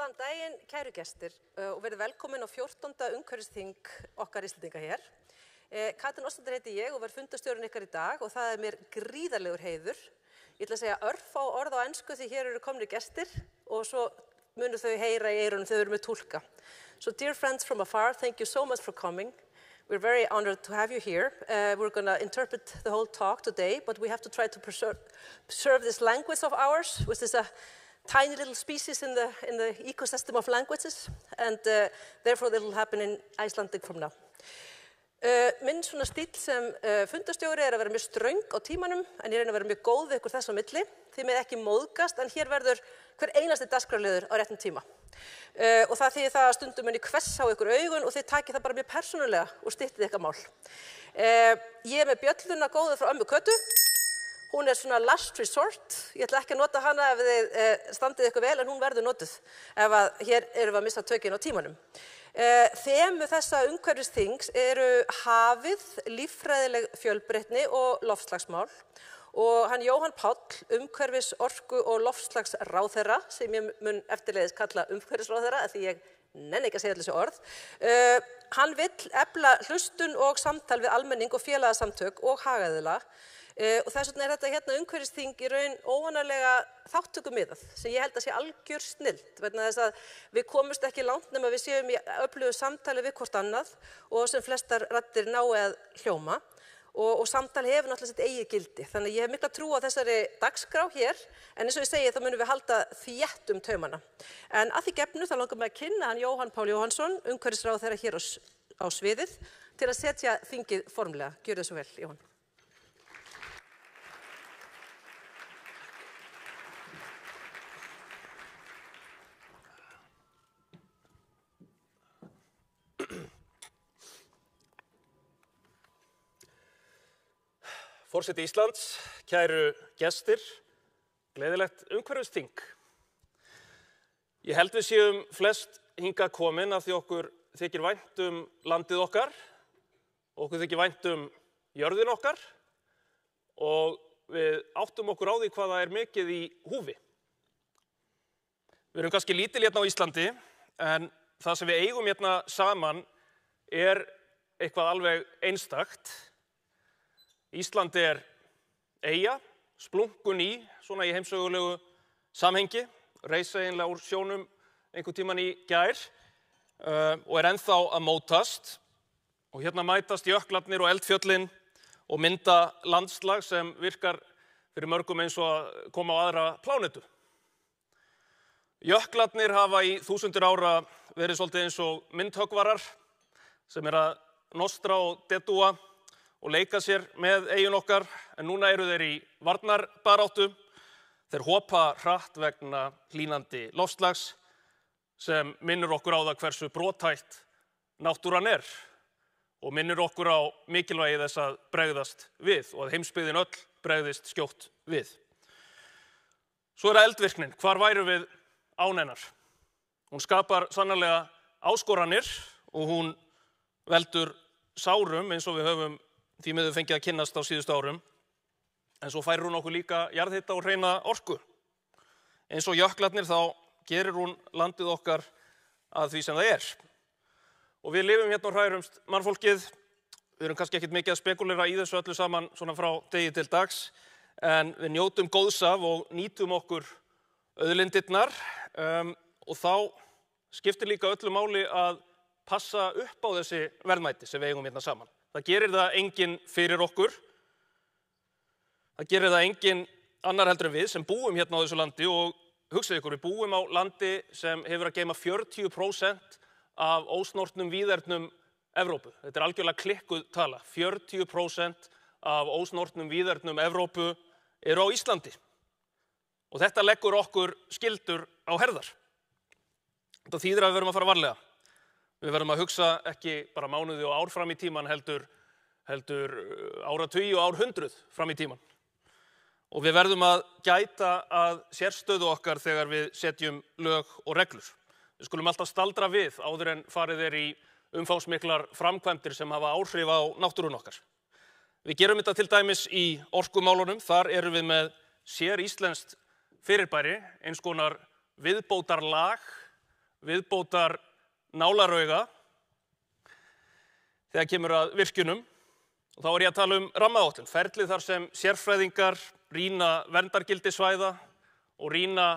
Góðan daginn, kæru gestir, og verið velkomin á 14. umhverfisþing okkar Íslendinga hér. Katrín Óskarsdóttir heiti ég og verð fundarstjórinn ykkar í dag og það mér gríðarlegur heiður. Ég ætla að segja örfá orð á ensku því hér eru komnir gestir og svo munu þau heyra í eyrunum þegar þau eru með túlka. So dear friends from afar, thank you so much for coming. We're very honored to have you here. We're going to interpret the whole talk today, but we have to try to preserve this language of ours, which is a tiny little species in the ecosystem of languages, and therefore it will happen in Icelandic from now. Minn svona stíll sem fundarstjóri að vera mjög ströng á tímanum, en ég reyna að vera mjög góð við ykkur þess á milli. Þið með ekki móðgast, en hér verður hver einasti dagskrárliður á réttum tíma. Og það þýðir það að stundum muni hvessa á ykkur augun og þið takið það bara mjög persónulega og styttið ykkar mál. Ég með bjölluna góðu frá ömmu Kötu. Hún svona last resort. Ég ætla ekki að nota hana ef þið standið ykkur vel, en hún verður notuð ef að hér erum við að missa tökin á tímanum. Þemu þessa umhverfisþings eru hafið, líffræðileg fjölbreytni og loftslagsmál. Og hann Jóhann Páll, umhverfis-, orku- og loftslagsráðherra, sem ég mun eftirleiðis kalla umhverfisráðherra, af því ég nenni ekki að segja allir þessi orð. Hann vill efla hlustun og samtal við almenning og félagasamtök og hagaðila. Og þess vegna þetta hérna umhverfisþing í raun óvanalega þáttökumiðað, sem ég held að sé algjör snilld, vegna þess að við komumst ekki langt nema við séum í öflugu samtali við hvort annað og sem flestar raddir nái að hljóma. Og samtal hefur náttúrulega sitt eigið gildi. Þannig að ég hef mikla trú á þessari dagskrá hér, en eins og ég segi þá munum við halda þétt taumana. En að því gefnu þá langar mig að kynna hann Jóhann Pál Jóhannsson, umhverfisráðherra hér á sviðið, til að setja þingið formlega. Gjörðu svo vel, Jóhann. Forseti Íslands, kæru gestir, gleðilegt umhverfisþing. Ég held við séum flest hingað komin af því okkur þykir vænt landið okkar, okkur þykir vænt jörðin okkar og við áttum okkur á því hvað það mikið í húfi. Við erum kannski lítil hérna á Íslandi, en það sem við eigum hérna saman eitthvað alveg einstakt. Ísland eyja, splunkun svona í heimsögulegu samhengi, reis eiginlega úr sjónum einhvern tímann í gær og ennþá að mótast. Og hérna mætast jöklarnir og eldfjöllin og mynda landslag sem virkar fyrir mörgum eins og að koma á aðra plánetu. Jöklarnir hafa í þúsundir ára verið svolítið eins og myndhöggvarar sem að nostra og dedúa og leika sér með eyjun okkar, en núna eru þeir í varnarbaráttu. Þeir hopa hratt vegna hlýnandi loftslags sem minnir okkur á það hversu brothætt náttúran og minnir okkur á mikilvægi þess að bregðast við og að heimsbyggðin öll bregðist skjótt við. Svo það eldvirknin. Hvar værum við án hennar? Hún skapar sannarlega áskoranir og hún veldur sárum eins og við höfum því miður fengið að kynnast á síðustu árum, en svo færir hún okkur líka jarðhita og hreina orku. Eins og jöklarnir þá gerir hún landið okkar að því sem það Og við lifum hérna og hrærumst mannfólkið, við erum kannski ekkert mikið að spekulera í þessu öllu saman svona frá degi til dags, en við njótum góðs af og nýtum okkur auðlindirnar og þá skiptir líka öllu máli að passa upp á þessi verðmæti sem við eigum hérna saman. Það gerir það enginn fyrir okkur. Það gerir það enginn annar heldur en við sem búum hérna á þessu landi og hugsið ykkur, við búum á landi sem hefur að geyma 40% af ósnortnum víðernum Evrópu. Þetta algjörlega klikkuð tala. 40% af ósnortnum víðernum Evrópu eru á Íslandi. Og þetta leggur okkur skyldur á herðar. Þetta þýðir að við verðum að fara varlega. Við verðum að hugsa ekki bara mánuði og ár fram í tíman heldur áratugi og árhundruð fram í tíman. Og við verðum að gæta að sérstöðu okkar þegar við setjum lög og reglur. Við skulum alltaf staldra við áður en farið í umfangsmiklar framkvæmdir sem hafa áhrif á náttúrun okkar. Við gerum þetta til dæmis í orkumálunum. Þar erum við með séríslenskt fyrirbæri, eins konar viðbótarlag viðbótar nálarauga þegar kemur að virkjunum. Og þá ég að tala rammaáætlun, ferlið þar sem sérfræðingar rýna verndargildi svæða og rýna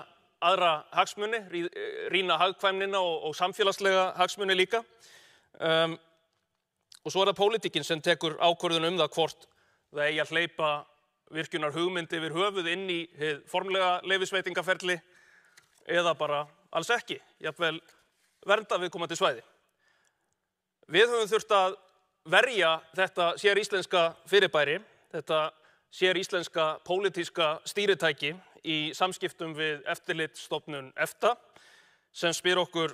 aðra hagsmuni, rýna hagkvæmnina og samfélagslega hagsmuni líka. Og svo það pólitíkin sem tekur ákvörðun það hvort það eigi að hleypa virkjunar hugmynd yfir höfuð inn í hið formlega leyfisveitingaferli eða bara alls ekki, jafnvel vernda viðkomandi svæði. Við höfum þurft að verja þetta séríslenska fyrirbæri, þetta séríslenska pólitíska stýritæki í samskiptum við eftirlitsstofnun EFTA sem spyr okkur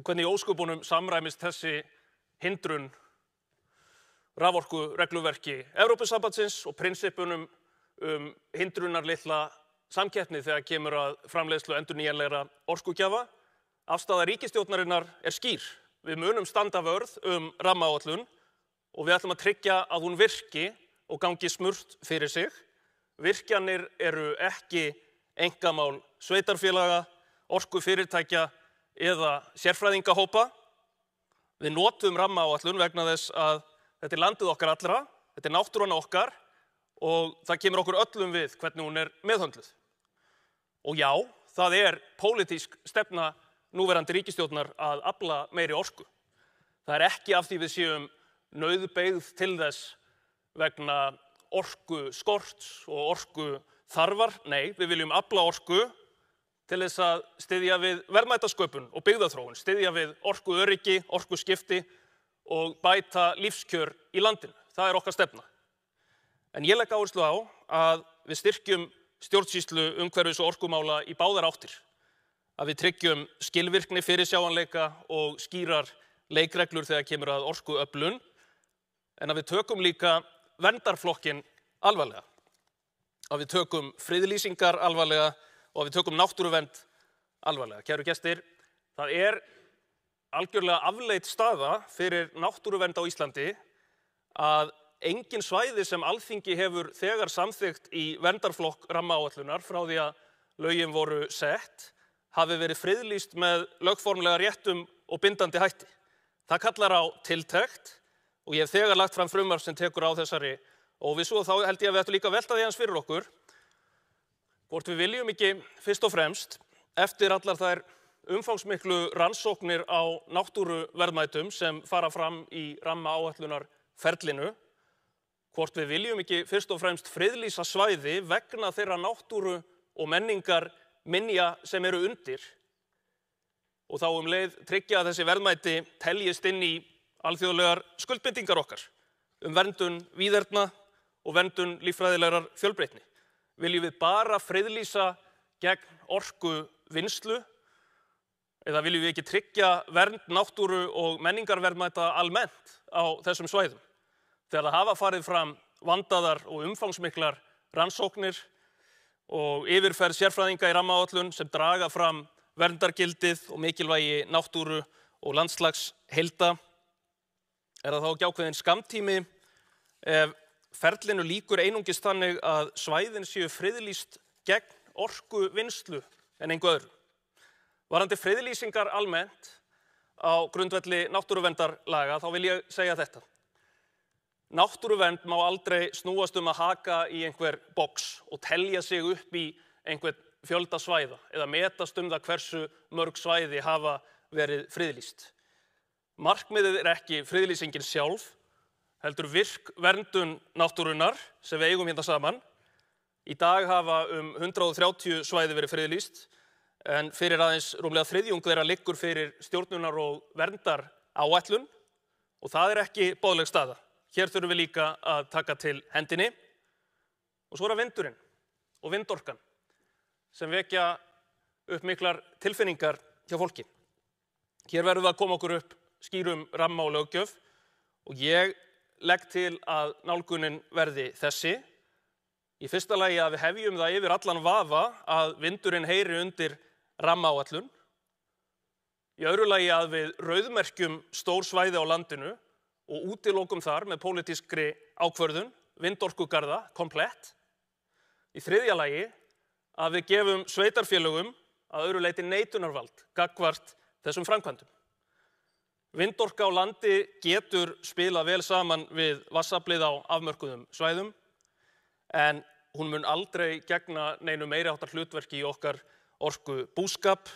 hvernig í ósköpunum samræmist þessi hindrun raforkuregluverki Evrópusambandsins og prinsippunum hindrunarlitla samkeppni þegar kemur að framleiðslu endurnýjanlegra orkugjafa. Afstaða ríkisstjórnarinnar skýr. Við munum standa vörð rammaáætlun og við ætlum að tryggja að hún virki og gangi smurt fyrir sig. Virkjanir eru ekki einkamál sveitarfélaga, orkufyrirtækja eða sérfræðingahópa. Við notum rammaáætlun vegna þess að þetta landið okkar allra, þetta náttúran okkar og það kemur okkur öllum við hvernig hún meðhöndluð. Og já, það pólitísk stefna núverandi ríkisstjórnar að afla meiri orku. Það ekki af því við séum nauðbeygð til þess vegna orku skorts og orku þarfar. Nei, við viljum afla orku til þess að styðja við verðmætasköpun og byggðaþróun, styðja við orkuöryggi, orkuskipti og bæta lífskjör í landinu. Það okkar stefna. En ég legg áherslu á að við styrkjum stjórnsýslu umhverfis og orkumála í báðar áttir. Að við tryggjum skilvirkni, fyrirsjáanleika og skýrar leikreglur þegar kemur að orkuöflun, en að við tökum líka verndarflokkinn alvarlega. Að við tökum friðlýsingar alvarlega og að við tökum náttúruvernd alvarlega. Kæru gestir, það algjörlega afleidd staða fyrir náttúruvernd á Íslandi að engin svæði sem Alþingi hefur þegar samþykkt í verndarflokk rammaáætlunar frá því að lögin voru sett hafi verið friðlýst með lögformlega réttum og bindandi hætti. Það kallar á tiltekt og ég hef þegar lagt fram frumvarp sem tekur á þessari óvissu og þá held ég að við ættum líka að velta því aðeins fyrir okkur hvort við viljum ekki fyrst og fremst eftir allar þær umfangsmiklu rannsóknir á náttúruverðmætum sem fara fram í rammaáætlunarferlinu, hvort við viljum ekki fyrst og fremst friðlýsa svæði vegna þeirra náttúru og menningar minja sem eru undir og þá leið tryggja að þessi verðmæti teljist inn í alþjóðlegar skuldbindingar okkar verndun víðerna og verndun líffræðilegrar fjölbreytni. Viljum við bara friðlýsa gegn orkuvinnslu eða viljum við ekki tryggja vernd náttúru og menningarverðmæta almennt á þessum svæðum? Þegar það hafa farið fram vandaðar og umfangsmiklar rannsóknir og yfirferð sérfræðinga í rammaáætlun sem draga fram verndargildið og mikilvægi náttúru og landslagsheilda, það þá ekki ákveðin skammtími ef ferlinu lýkur einungis þannig að svæðin séu friðlýst gegn orkuvinnslu en engu öðru. Varðandi friðlýsingar almennt á grundvelli náttúruverndarlaga þá vil ég segja þetta. Náttúruvernd má aldrei snúast að haka í einhver box og telja sig upp í einhvern fjölda svæða eða metast það hversu mörg svæði hafa verið friðlýst. Markmiðið ekki friðlýsingin sjálf, heldur virk verndun náttúrunnar sem við eigum hérna saman. Í dag hafa 130 svæði verið friðlýst, en fyrir aðeins rúmlega þriðjung þeirra liggur fyrir stjórnunar- og verndaráætlun og það ekki boðleg staða. Hér þurfum við líka að taka til hendinni. Og svo vindurinn og vindorkan sem vekja upp miklar tilfinningar hjá fólki. Hér verðum við að koma okkur upp skýrum ramma og löggjöf og ég legg til að nálgunin verði þessi. Í fyrsta lagi að við hefjum það yfir allan vafa að vindurinn heyri undir rammaáætlun. Í öðru lagi að við rauðmerkjum stór svæði á landinu og útilokum þar með pólitískri ákvörðun vindorkugarða komplett. Í þriðja lagi að við gefum sveitarfélögum að öðru leyti neitunarvald gagnvart þessum framkvæmdum. Vindorka á landi getur spilað vel saman við vatnsaflið á afmörkuðum svæðum, en hún mun aldrei gegna neinu meiriháttar hlutverki í okkar orkubúskap,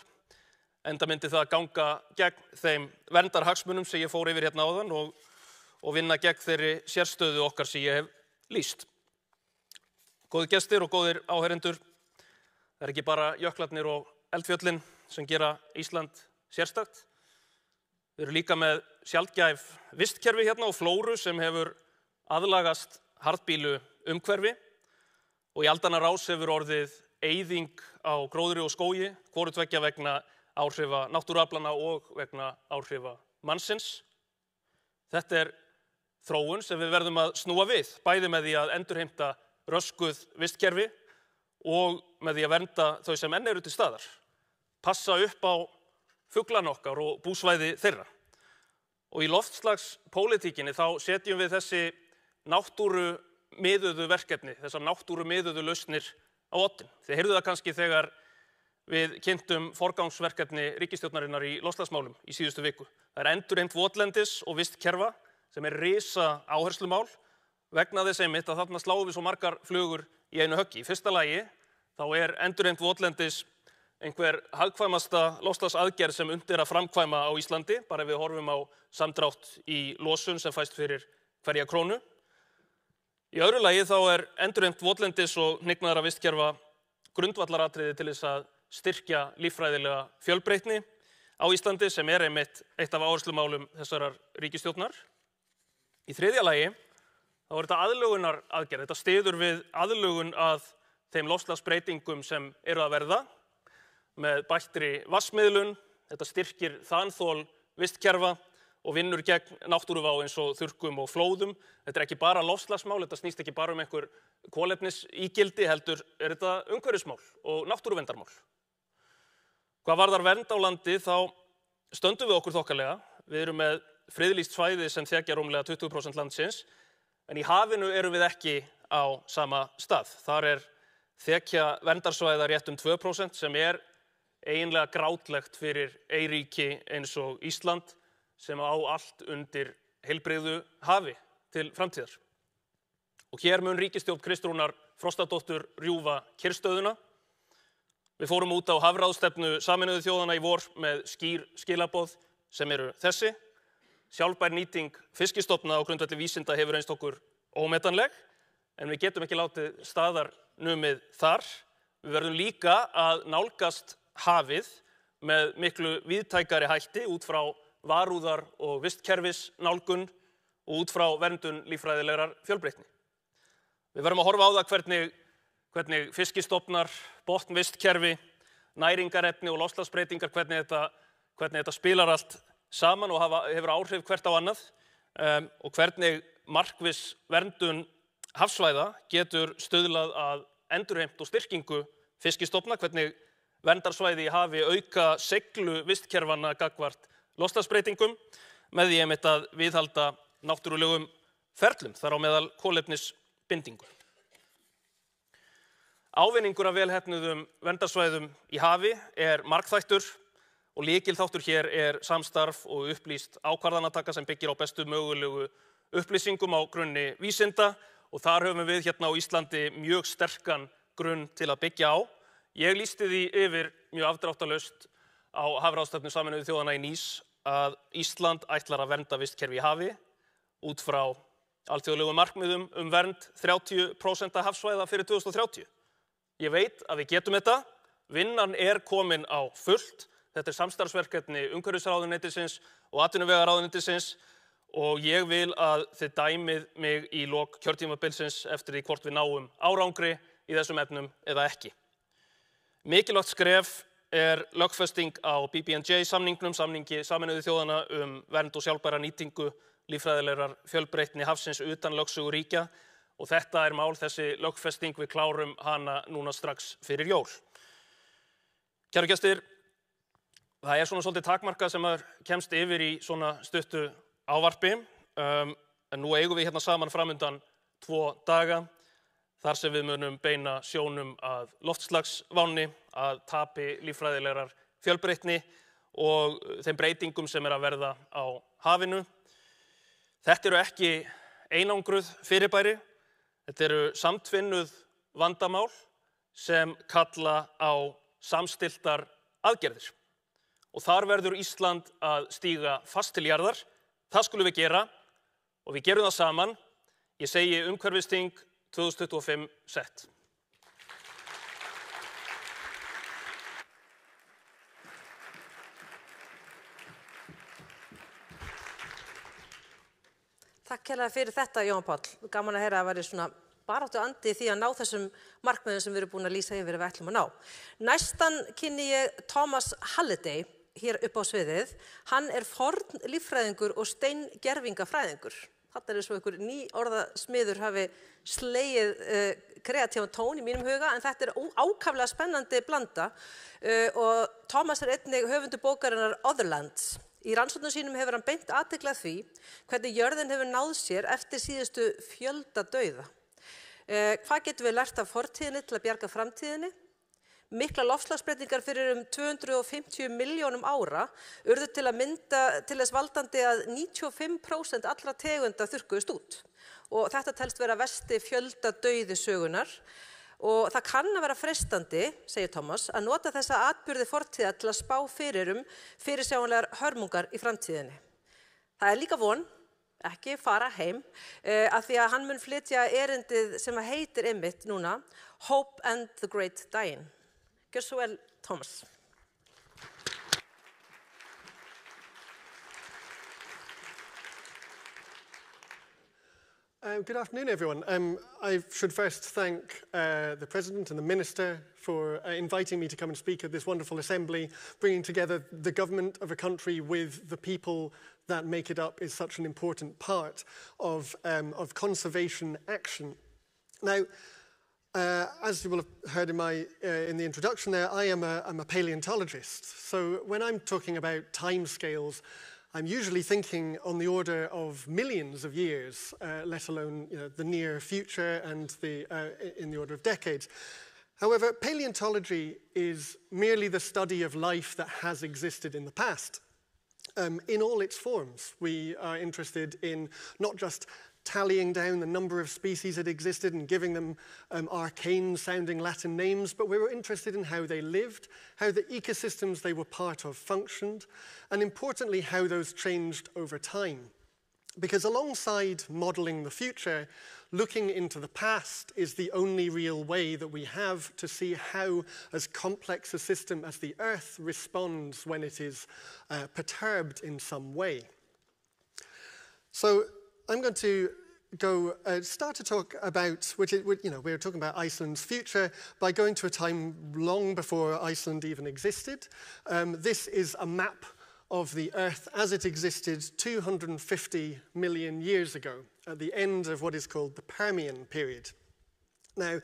enda myndi það ganga gegn þeim verndarhagsmunum sem ég fór yfir hérna áðan og vinna gegn þeirri sérstöðu okkar sem ég hef lýst. Góðir gestir og góðir áheyrendur, það er ekki bara jöklarnir og eldfjöllin sem gera Ísland sérstakt. Við erum líka með sjaldgæf vistkerfi hérna og flóru sem hefur aðlagast harðbýlu umhverfi og í aldanna rás hefur orðið eyðing á gróðri og skógi, hvoru tveggja vegna áhrifa náttúruaflanna og vegna áhrifa mannsins. Þetta er þróun sem við verðum að snúa við, bæði með því að endurheimta röskuð vistkerfi og með því að vernda þau sem enn eru til staðar. Passa upp á fuglana okkar og búsvæði þeirra. Og í loftslagspólitíkinni þá setjum við þessi náttúrumiðuðu verkefni, þessar náttúrumiðuðu lausnir á oddinn. Þið heyrðu það kannski þegar við kynntum forgangsverkefni ríkisstjórnarinnar í loftslagsmálum í síðustu viku. Það er endurheimt votlendis og vistkerfa sem er risa áherslumál vegna þess einmitt að þarna sláum við svo margar flugur í einu höggi. Í fyrsta lagi þá er endurheimt votlendis einhver hagkvæmasta loftslagsaðgerð sem unnt er að framkvæma á Íslandi, bara ef við horfum á samdrátt í losun sem fæst fyrir hverja krónu. Í öðru lagi þá er endurheimt votlendis og hnignaðra vistkerfa grundvallaratriði til þess að styrkja líffræðilega fjölbreytni á Íslandi sem er einmitt eitt af áherslumálum þessarar ríkisstjórnar. Í þriðja lagi þá er þetta aðlögunaraðgerð, þetta styður við aðlögun að þeim loftslagsbreytingum sem eru að verða með bættri vatnsmiðlun, þetta styrkir þanþol vistkerfa og vinnur gegn náttúruvá eins og þurrkum og flóðum. Þetta er ekki bara loftslagsmál, þetta snýst ekki bara einhver kolefnisígildi, heldur er þetta umhverfismál og náttúruverndarmál. Hvað varðar vernd á landi þá stöndum við okkur þokkalega. Við erum með friðlýst svæði sem þekja rúmlega 20% landsins, en í hafinu erum við ekki á sama stað. Þar er þekja verndarsvæða rétt 2% sem er eiginlega grátlegt fyrir eyríki eins og Ísland sem á allt undir heilbrigðu hafi til framtíðar. Og hér mun ríkisstjórn Kristrúnar Frostadóttur rjúfa kyrrstöðuna. Við fórum út á hafráðstefnu Sameinuðu þjóðanna í vor með skýr skilaboð sem eru þessi. Sjálfbær nýting fiskistofna á grundvelli vísinda hefur reynst okkur ómetanleg, en við getum ekki látið staðar numið þar. Við verðum líka að nálgast hafið með miklu víðtækari hætti út frá varúðar- og vistkerfisnálgun og út frá verndun líffræðilegrar fjölbreytni. Við verðum að horfa á það hvernig fiskistofnar, botnvistkerfi, næringarefni og loftslagsbreytingar, hvernig þetta spilar allt saman og hefur áhrif hvert á annað og hvernig markviss verndun hafsvæða getur stuðlað að endurheimt og styrkingu fiskistofna, hvernig verndarsvæði í hafi auka seiglu vistkerfanna gagnvart loftslagsbreytingum með því einmitt að viðhalda náttúrulegum ferlum, þar á meðal kolefnisbindingu. Ávinningur af velheppnuðum verndarsvæðum í hafi er margþættur og lykilþáttur hér er samstarf og upplýst ákvarðanataka sem byggir á bestu mögulegu upplýsingum á grunni vísinda og þar höfum við hérna á Íslandi mjög sterkan grunn til að byggja á. Ég lýsti því yfir mjög afdráttarlaust á hafráðstefnu Sameinuðu þjóðanna í Nýs að Ísland ætlar að vernda vistkerfi í hafi út frá alþjóðlegum markmiðum vernd 30% hafsvæða fyrir 2030. Ég veit að við getum þetta, vinnan er komin á fullt, þetta er samstarfsverkefni umhverfisráðuneytisins og atvinnuvegaráðuneytisins og ég vil að þið dæmið mig í lok kjörtímabilsins eftir því hvort við náum árangri í þessum efnum eða ekki. Mikilvægt skref er lögfesting á BBNJ-samningnum, samningi Sameinuðu þjóðanna vernd og sjálfbæra nýtingu líffræðilegrar fjölbreytni hafsins utan lögsögu ríkja og þetta er mál, þessi lögfesting, við klárum hana núna strax fyrir jól. Kæru gestir, það er svona svolítið takmarkað sem maður kemst yfir í svona stuttu ávarpi, en nú eigum við hérna saman framundan 2 daga þar sem við munum beina sjónum að loftslagsvánni, að tapi líffræðilegrar fjölbreytni og þeim breytingum sem að verða á hafinu. Þetta eru ekki einangruð fyrirbæri, þetta eru samtvinnuð vandamál sem kalla á samstilltar aðgerðir. Og þar verður Ísland að stíga fast til jarðar. Það skulum við gera og við gerum það saman. Ég segi umhverfisþing 2025 sett. Takk kærlega fyrir þetta, Jón Páll. Gaman að heyra að væri svona baráttu andi því að ná þessum markmiðum sem við erum búin að lýsa yfir við ætlum að ná. Næstan kynni ég Thomas Halliday hér upp á sviðið. Hann er fornlíffræðingur og steingervingafræðingur. Þetta er svo einhver ný orðasmiður hafi slegið kreatívan tón í mínum huga, en þetta er ákaflega spennandi blanda og Thomas er einnig höfundur bókarinnar Otherlands. Í rannsóknum sínum hefur hann beint athygli að því hvernig jörðin hefur náð sér eftir síðustu fjöldadauða. Hvað getum við lært af fortíðinni til að bjarga framtíðinni? Mikla loftslagsbreytingar fyrir 250 milljónum ára urðu til að mynda til þess valdandi að 95% allra tegunda þurrkuðust út. Og þetta telst vera versti fjöldadauði sögunar. Og það kann að vera freistandi, segir Thomas, að nota þessa atburði fortíða til að spá fyrir fyrirsjáanlegar hörmungar í framtíðinni. Það er líka von, ekki fara heim, af því að hann mun flytja erindið sem heitir einmitt núna Hope and the Great Dying. Gjör svo vel, Thomas. Good afternoon, everyone. I should first thank the President and the Minister for inviting me to come and speak at this wonderful assembly. Bringing together the government of a country with the people that make it up is such an important part of conservation action. Now, as you will have heard in the introduction there, I'm a paleontologist. So when I'm talking about timescales, I'm usually thinking on the order of millions of years, let alone the near future and in the order of decades. However, paleontology is merely the study of life that has existed in the past. In all its forms, we are interested in not just tallying down the number of species that existed and giving them arcane-sounding Latin names, but we were interested in how they lived, how the ecosystems they were part of functioned, and importantly, how those changed over time. Because alongside modeling the future, looking into the past is the only real way that we have to see how as complex a system as the Earth responds when it is perturbed in some way. So I'm going to start to talk about, we're talking about Iceland's future by going to a time long before Iceland even existed. This is a map of the Earth as it existed 250 million years ago, at the end of what is called the Permian period. Now,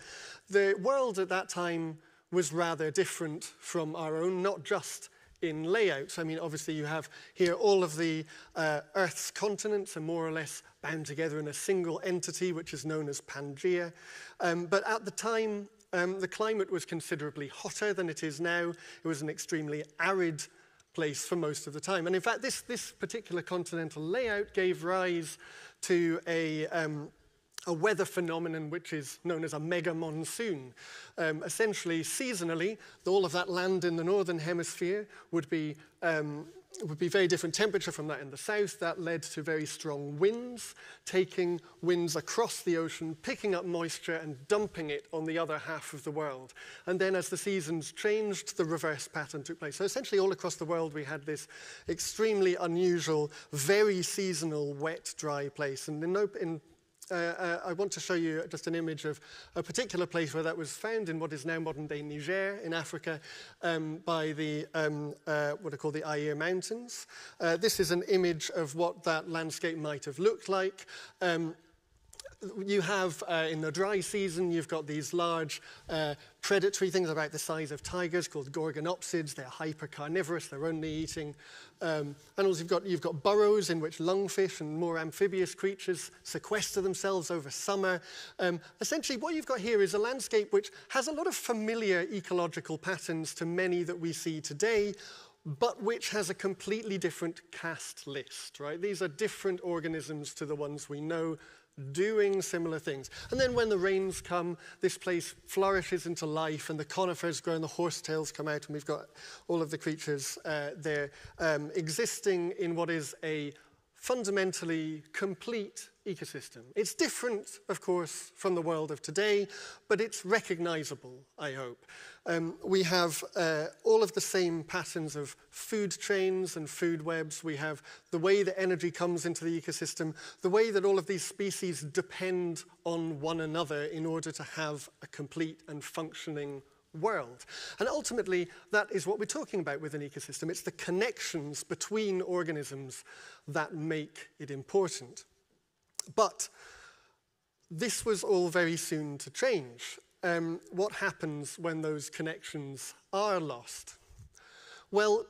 the world at that time was rather different from our own, not just in layout. I mean, obviously you have here all of the Earth's continents are more or less bound together in a single entity, which is known as Pangaea. But at the time, the climate was considerably hotter than it is now. It was an extremely arid place for most of the time. And in fact, this particular continental layout gave rise to a weather phenomenon which is known as a mega monsoon. Essentially, seasonally, all of that land in the northern hemisphere would be very different temperature from that in the south. That led to very strong winds, taking winds across the ocean, picking up moisture and dumping it on the other half of the world. And then as the seasons changed, the reverse pattern took place. So essentially all across the world we had this extremely unusual, very seasonal, wet, dry place. And I want to show you just an image of a particular place where that was found in what is now modern-day Niger in Africa by the, what are called the Aïr Mountains. This is an image of what that landscape might have looked like. you have, in the dry season, you've got these large predatory things about the size of tigers called gorgonopsids. They're hypercarnivorous, they're only eating animals. You've got burrows in which lungfish and more amphibious creatures sequester themselves over summer. Essentially, what you've got here is a landscape which has a lot of familiar ecological patterns to many that we see today, but which has a completely different caste list, right? These are different organisms to the ones we know, doing similar things. And then when the rains come, this place flourishes into life, and the conifers grow and the horsetails come out, and we've got all of the creatures there existing in what is a fundamentally complete ecosystem. It's different, of course, from the world of today, but it's recognizable, I hope. We have all of the same patterns of food chains and food webs. We have the way that energy comes into the ecosystem, the way that all of these species depend on one another in order to have a complete and functioning world. And ultimately, that is what we're talking about with an ecosystem. It's the connections between organisms that make it important. But this was all very soon to change. What happens when those connections are lost? Well,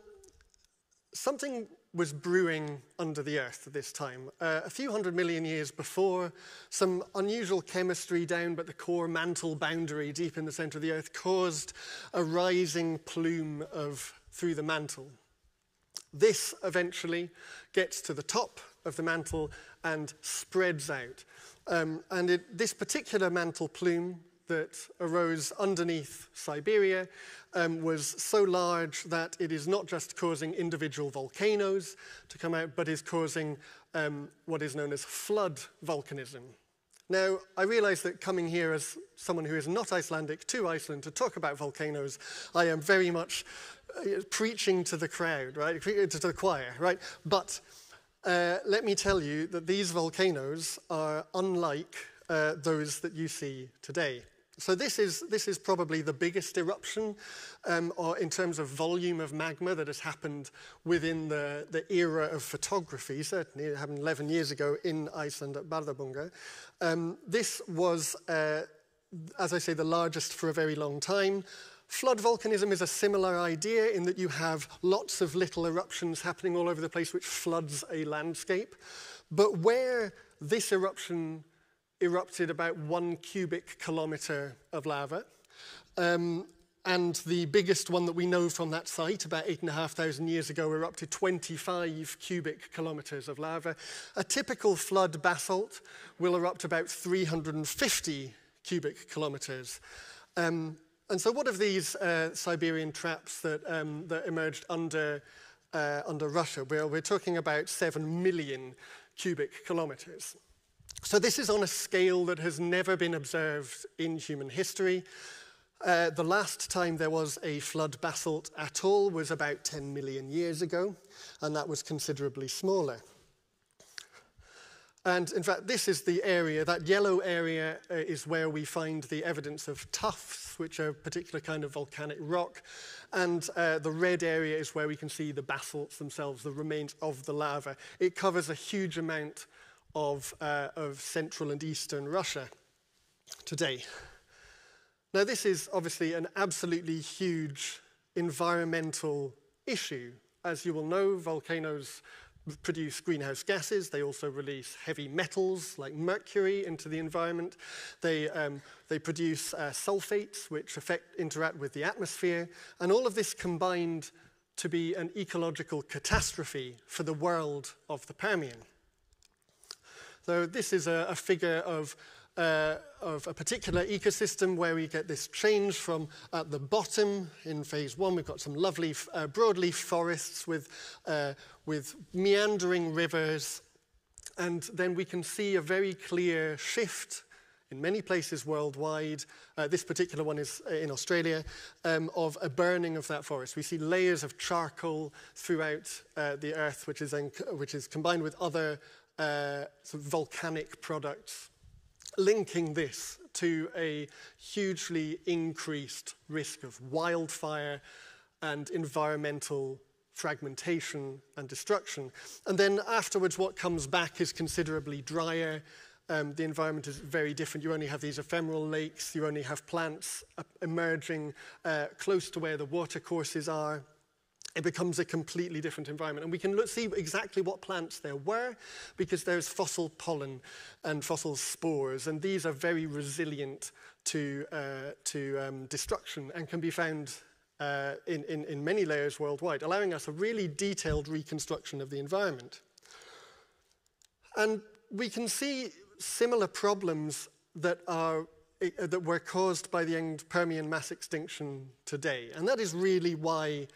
something was brewing under the earth at this time. A few 100 million years before, some unusual chemistry down but the core mantle boundary deep in the center of the earth caused a rising plume through the mantle. This eventually gets to the top of the mantle and spreads out. This particular mantle plume that arose underneath Siberia was so large that it is not just causing individual volcanoes to come out, but is causing what is known as flood volcanism. Now, I realize that coming here as someone who is not Icelandic to Iceland to talk about volcanoes, I am very much preaching to the crowd, right? To the choir, right? But let me tell you that these volcanoes are unlike those that you see today. So this is probably the biggest eruption or in terms of volume of magma that has happened within the era of photography. Certainly, it happened 11 years ago in Iceland at Bardarbunga. This was, as I say, the largest for a very long time. Flood volcanism is a similar idea in that you have lots of little eruptions happening all over the place which floods a landscape. But where this eruption erupted about 1 cubic kilometer of lava. And the biggest one that we know from that site, about 8,500 years ago, erupted 25 cubic kilometers of lava. A typical flood basalt will erupt about 350 cubic kilometers. And so what of these Siberian traps that emerged under Russia? We're talking about 7 million cubic kilometers. So this is on a scale that has never been observed in human history. The last time there was a flood basalt atoll was about 10 million years ago, and that was considerably smaller. And in fact, this is the area, that yellow area is where we find the evidence of tuffs, which are a particular kind of volcanic rock. And the red area is where we can see the basalts themselves, the remains of the lava. It covers a huge amount of Central and Eastern Russia today. Now, this is obviously an absolutely huge environmental issue. As you will know, volcanoes produce greenhouse gases. They also release heavy metals like mercury into the environment. They produce sulfates, which interact with the atmosphere. And all of this combined to be an ecological catastrophe for the world of the Permian. So this is a figure of a particular ecosystem where we get this change from at the bottom in phase 1. We've got some lovely broadleaf forests with meandering rivers. And then we can see a very clear shift in many places worldwide. This particular one is in Australia, of a burning of that forest. We see layers of charcoal throughout the earth, which is combined with other sort of volcanic products, linking this to a hugely increased risk of wildfire and environmental fragmentation and destruction. And then afterwards, what comes back is considerably drier the environment is very different. You only have these ephemeral lakes, you only have plants emerging close to where the watercourses are. It becomes a completely different environment. And we can see exactly what plants there were because there's fossil pollen and fossil spores, and these are very resilient to destruction and can be found in many layers worldwide, allowing us a really detailed reconstruction of the environment. And we can see similar problems that were caused by the end Permian mass extinction today. And that is really why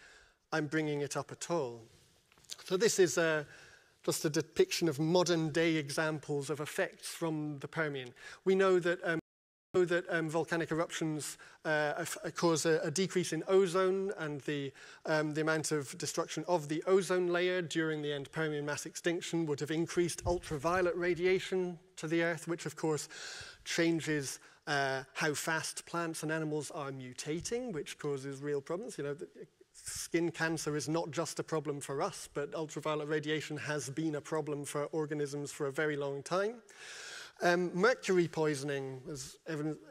I'm bringing it up at all. So this is just a depiction of modern day examples of effects from the Permian. We know that volcanic eruptions cause a decrease in ozone, and the amount of destruction of the ozone layer during the end Permian mass extinction would have increased ultraviolet radiation to the Earth, which of course changes how fast plants and animals are mutating, which causes real problems. You know, skin cancer is not just a problem for us, but ultraviolet radiation has been a problem for organisms for a very long time. Mercury poisoning, as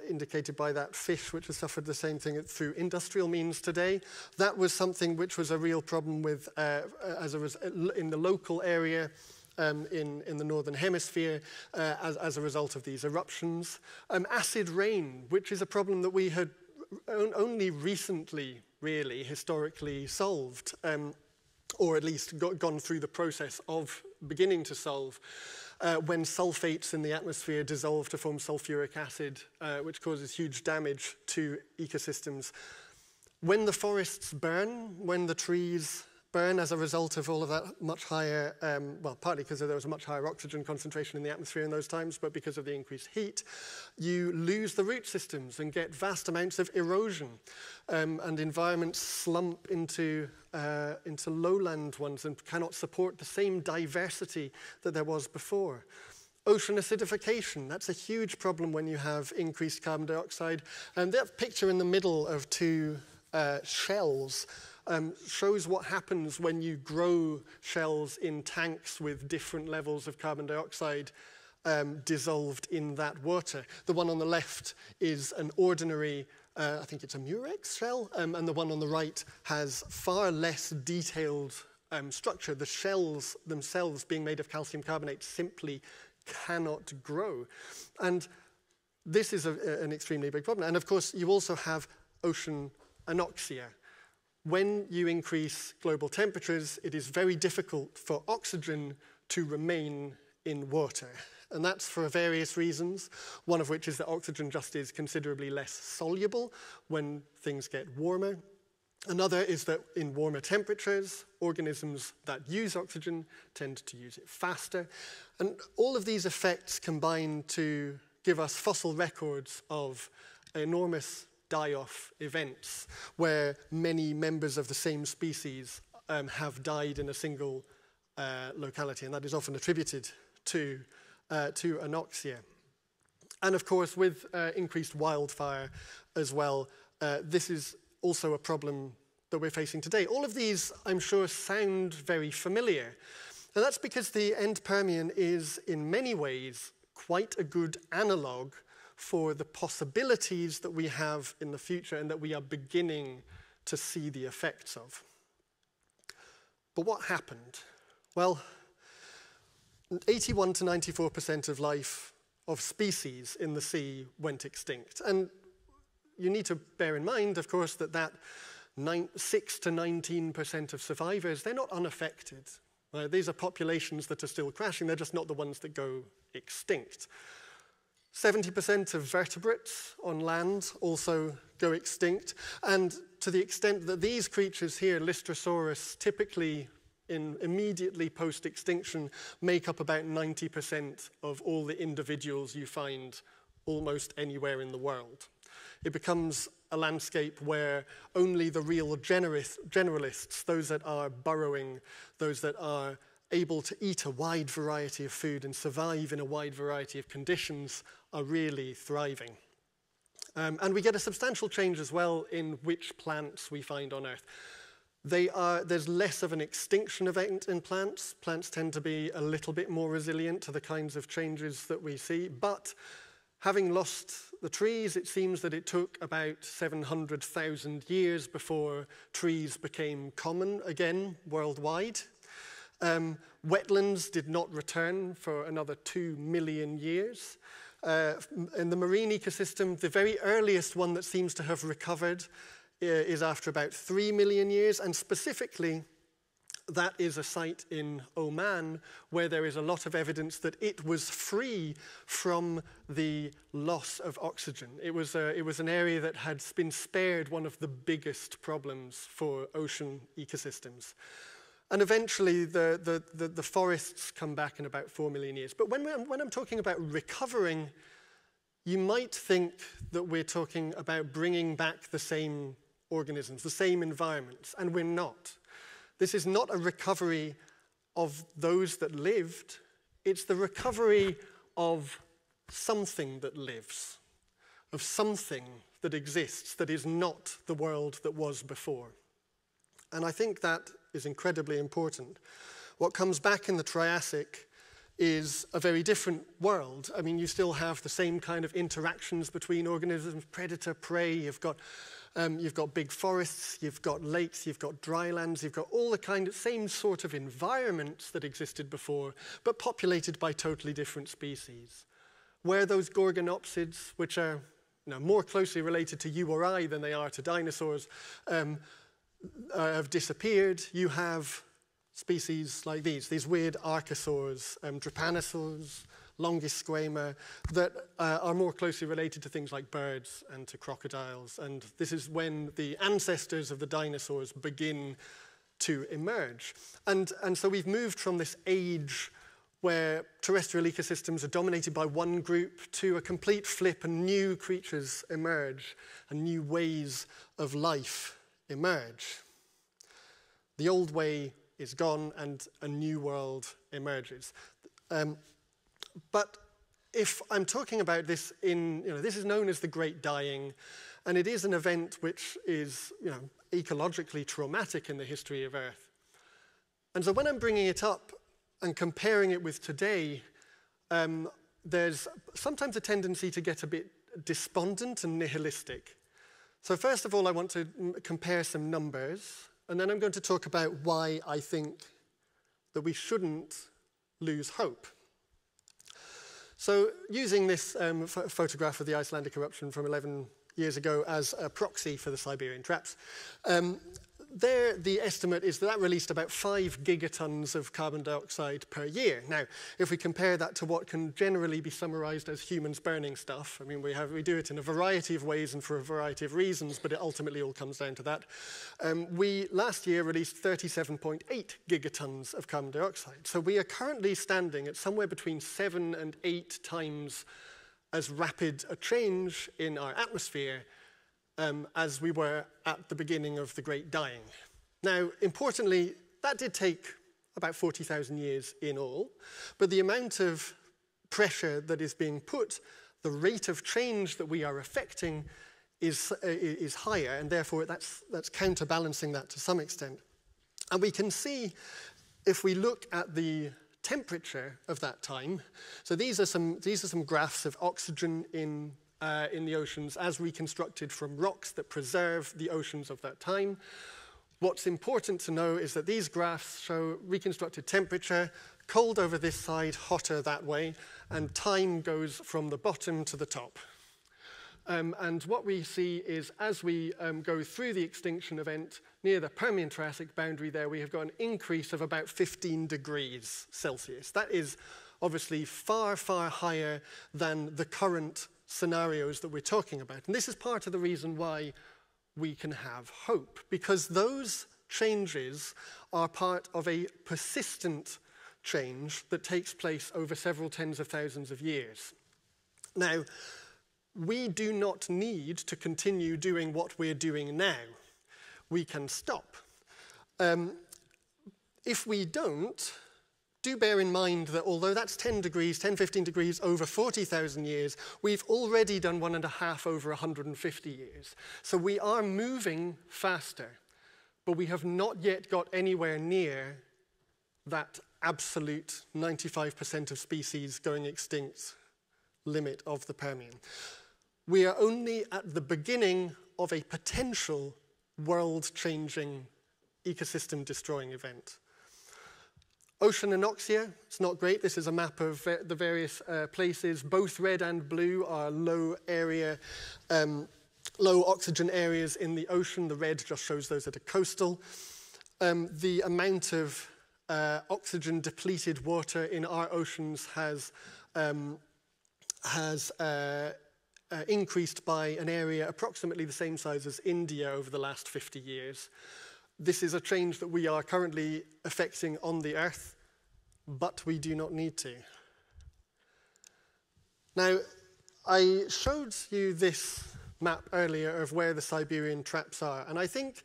indicated by that fish which has suffered the same thing through industrial means today, that was something which was a real problem with, in the local area in the northern hemisphere as a result of these eruptions. Acid rain, which is a problem that we had only recently really historically solved, or at least gone through the process of beginning to solve, when sulfates in the atmosphere dissolve to form sulfuric acid, which causes huge damage to ecosystems. When the forests burn, when the trees burn as a result of all of that much higher, well, partly because there was a much higher oxygen concentration in the atmosphere in those times, but because of the increased heat, you lose the root systems and get vast amounts of erosion, and environments slump into lowland ones and cannot support the same diversity that there was before. Ocean acidification, that's a huge problem when you have increased carbon dioxide. And that picture in the middle of two shells shows what happens when you grow shells in tanks with different levels of carbon dioxide dissolved in that water. The one on the left is an ordinary, I think it's a Murex shell, and the one on the right has far less detailed structure. The shells themselves, being made of calcium carbonate, simply cannot grow. And this is an extremely big problem. And of course, you also have ocean anoxia. When you increase global temperatures, it is very difficult for oxygen to remain in water. And that's for various reasons, one of which is that oxygen just is considerably less soluble when things get warmer. Another is that in warmer temperatures, organisms that use oxygen tend to use it faster. And all of these effects combine to give us fossil records of enormous die-off events where many members of the same species have died in a single locality, and that is often attributed to anoxia. And of course, with increased wildfire as well, this is also a problem that we're facing today. All of these, I'm sure, sound very familiar. And that's because the end Permian is, in many ways, quite a good analog for the possibilities that we have in the future and that we are beginning to see the effects of. But what happened? Well, 81 to 94% of life of species in the sea went extinct. And you need to bear in mind, of course, that 6 to 19% of survivors, they're not unaffected. These are populations that are still crashing, they're just not the ones that go extinct. 70% of vertebrates on land also go extinct, and to the extent that these creatures here, Lystrosaurus, typically immediately post-extinction, make up about 90% of all the individuals you find almost anywhere in the world. It becomes a landscape where only the real generalists, those that are burrowing, those that are able to eat a wide variety of food and survive in a wide variety of conditions, are really thriving. And we get a substantial change as well in which plants we find on Earth. There's less of an extinction event in plants. Plants tend to be a little bit more resilient to the kinds of changes that we see. But having lost the trees, it seems that it took about 700,000 years before trees became common again worldwide. Wetlands did not return for another 2 million years. In the marine ecosystem, the very earliest one that seems to have recovered is after about 3 million years, and specifically, that is a site in Oman where there is a lot of evidence that it was free from the loss of oxygen. It was an area that had been spared one of the biggest problems for ocean ecosystems. And eventually, the forests come back in about 4 million years. But when I'm talking about recovering, you might think that we're talking about bringing back the same organisms, the same environments, and we're not. This is not a recovery of those that lived. It's the recovery of something that lives, of something that exists that is not the world that was before. And I think that is incredibly important. What comes back in the Triassic is a very different world. I mean, you still have the same kind of interactions between organisms, predator, prey. You've got big forests, you've got lakes, you've got drylands, you've got all the same sort of environments that existed before, but populated by totally different species. Where those Gorgonopsids, which are more closely related to you or I than they are to dinosaurs, have disappeared, you have species like these weird archosaurs, trypanosaurs, Longisquama, that are more closely related to things like birds and to crocodiles. And this is when the ancestors of the dinosaurs begin to emerge. And so we've moved from this age where terrestrial ecosystems are dominated by one group to a complete flip, and new creatures emerge, and new ways of life emerge. The old way is gone, and a new world emerges. But if I'm talking about this this is known as the Great Dying, and it is an event which is, ecologically traumatic in the history of Earth. And so when I'm bringing it up and comparing it with today, there's sometimes a tendency to get a bit despondent and nihilistic. So first of all, I want to compare some numbers, and then I'm going to talk about why I think that we shouldn't lose hope. So using this photograph of the Icelandic eruption from 11 years ago as a proxy for the Siberian traps, the estimate is that released about 5 gigatons of carbon dioxide per year. Now, if we compare that to what can generally be summarized as humans burning stuff, I mean, we do it in a variety of ways and for a variety of reasons, but it ultimately all comes down to that. We, last year, released 37.8 gigatons of carbon dioxide. So we are currently standing at somewhere between 7 and 8 times as rapid a change in our atmosphere as we were at the beginning of the Great Dying. Now, importantly, that did take about 40,000 years in all, but the amount of pressure that is being put, the rate of change that we are affecting is higher, and therefore that's counterbalancing that to some extent. And we can see, if we look at the temperature of that time, so these are some graphs of oxygen in the oceans as reconstructed from rocks that preserve the oceans of that time. What's important to know is that these graphs show reconstructed temperature, cold over this side, hotter that way, and time goes from the bottom to the top. And what we see is as we go through the extinction event, near the Permian-Triassic boundary there, we have got an increase of about 15 degrees Celsius. That is obviously far, far higher than the current scenarios that we're talking about. And this is part of the reason why we can have hope, because those changes are part of a persistent change that takes place over several tens of thousands of years. Now, we do not need to continue doing what we're doing now. We can stop. If we don't, do bear in mind that although that's 10, 15 degrees over 40,000 years, we've already done 1.5 over 150 years. So we are moving faster. but we have not yet got anywhere near that absolute 95% of species going extinct limit of the Permian. We are only at the beginning of a potential world-changing, ecosystem-destroying event. Ocean anoxia, it's not great. This is a map of the various places. Both red and blue are low oxygen areas in the ocean. The red just shows those that are coastal. The amount of oxygen-depleted water in our oceans has increased by an area approximately the same size as India over the last 50 years. This is a change that we are currently affecting on the Earth, but we do not need to. Now, I showed you this map earlier of where the Siberian traps are, and I think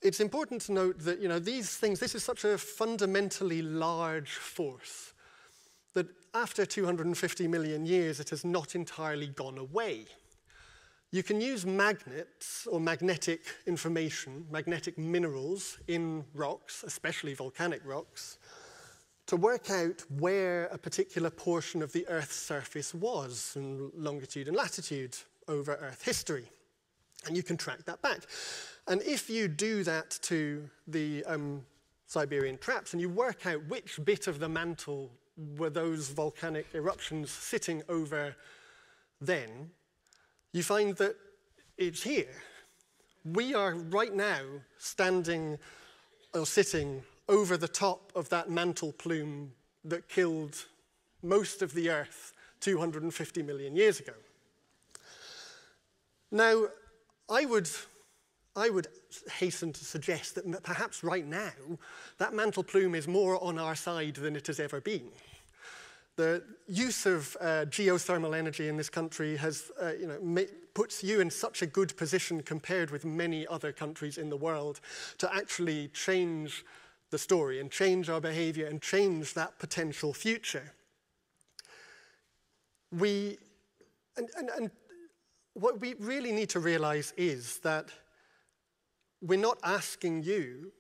it's important to note that, these things, this is such a fundamentally large force that after 250 million years, it has not entirely gone away. You can use magnets or magnetic information, magnetic minerals in rocks, especially volcanic rocks, to work out where a particular portion of the Earth's surface was in longitude and latitude over Earth history. And you can track that back. And if you do that to the Siberian traps and you work out which bit of the mantle were those volcanic eruptions sitting over then, you find that it's here. We are right now standing or sitting over the top of that mantle plume that killed most of the Earth 250 million years ago. Now, I would hasten to suggest that perhaps right now, that mantle plume is more on our side than it has ever been. The use of geothermal energy in this country has, puts you in such a good position compared with many other countries in the world to actually change the story and change our behavior and change that potential future. And what we really need to realize is that we're not asking you,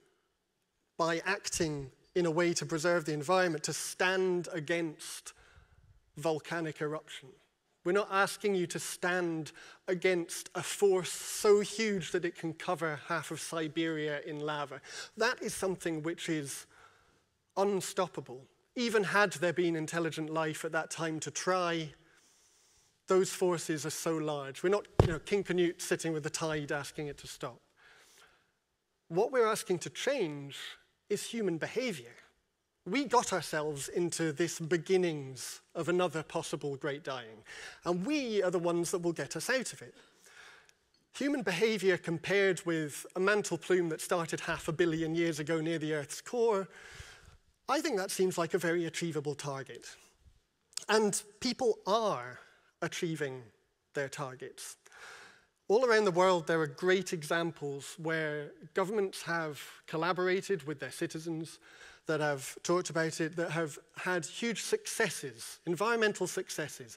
by acting in a way to preserve the environment, to stand against volcanic eruption. We're not asking you to stand against a force so huge that it can cover half of Siberia in lava. That is something which is unstoppable. Even had there been intelligent life at that time to try, those forces are so large. We're not, King Canute sitting with the tide asking it to stop. What we're asking to change is human behavior. We got ourselves into this beginnings of another possible great dying, and we are the ones that will get us out of it. Human behavior compared with a mantle plume that started 500 million years ago near the Earth's core, I think that seems like a very achievable target. And people are achieving their targets. All around the world, there are great examples where governments have collaborated with their citizens, that have talked about it, that have had huge successes, environmental successes.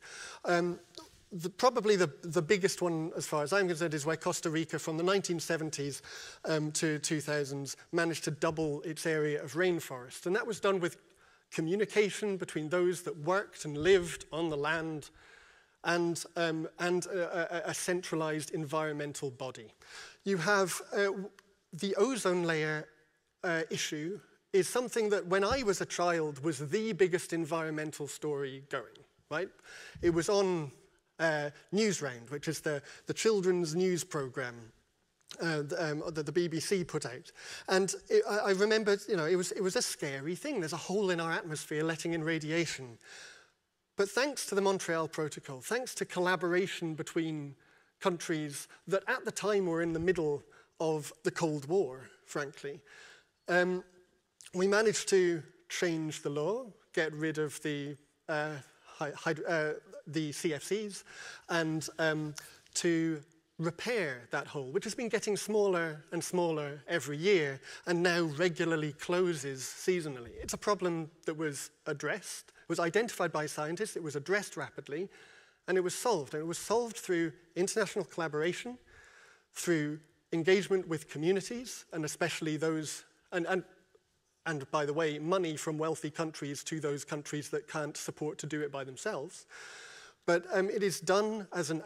Probably the biggest one, as far as I'm concerned, is where Costa Rica from the 1970s to 2000s managed to double its area of rainforest. And that was done with communication between those that worked and lived on the land and a centralized environmental body. You have the ozone layer issue is something that when I was a child was the biggest environmental story going, right? It was on Newsround, which is the children's news program that the BBC put out. And I remember, it was a scary thing. There's a hole in our atmosphere letting in radiation. But thanks to the Montreal Protocol, thanks to collaboration between countries that at the time were in the middle of the Cold War, frankly, we managed to change the law, get rid of the CFCs, and to repair that hole, which has been getting smaller and smaller every year, and now regularly closes seasonally. It's a problem that was addressed, was identified by scientists, it was addressed rapidly, and it was solved. And it was solved through international collaboration, through engagement with communities, and especially those, and by the way, money from wealthy countries to those countries that can't support to do it by themselves. But it is done as an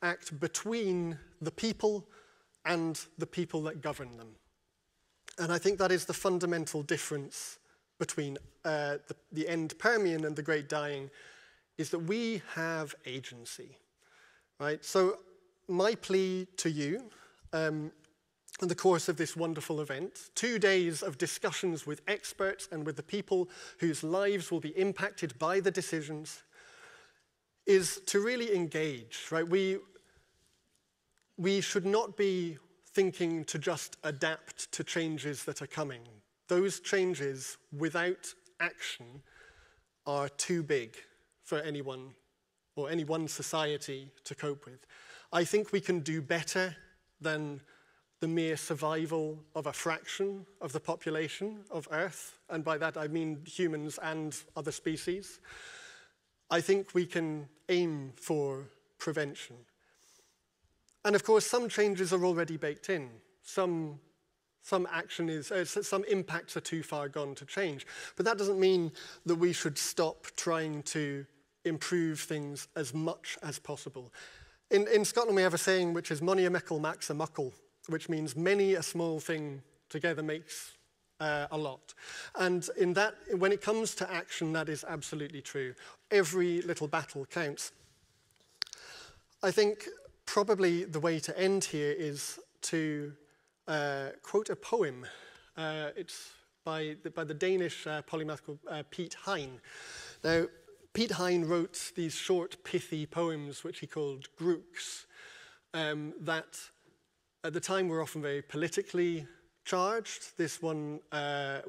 act between the people and the people that govern them. And I think that is the fundamental difference between the end Permian and the Great Dying, is that we have agency, right? So my plea to you, in the course of this wonderful event, 2 days of discussions with experts and with the people whose lives will be impacted by the decisions, is to really engage, right? We should not be thinking to just adapt to changes that are coming. Those changes without action are too big for anyone or any one society to cope with. I think we can do better than the mere survival of a fraction of the population of Earth, and by that I mean humans and other species. I think we can aim for prevention. And of course, some changes are already baked in. Some action is, some impacts are too far gone to change. But that doesn't mean that we should stop trying to improve things as much as possible. In Scotland, we have a saying which is "Mony a mickle makes a muckle," which means many a small thing together makes a lot. And in that, when it comes to action, that is absolutely true. Every little battle counts. I think probably the way to end here is to quote a poem. It's by the Danish polymath called Piet Hein. Now, Piet Hein wrote these short, pithy poems, which he called Grooks, that at the time were often very politically charged. This one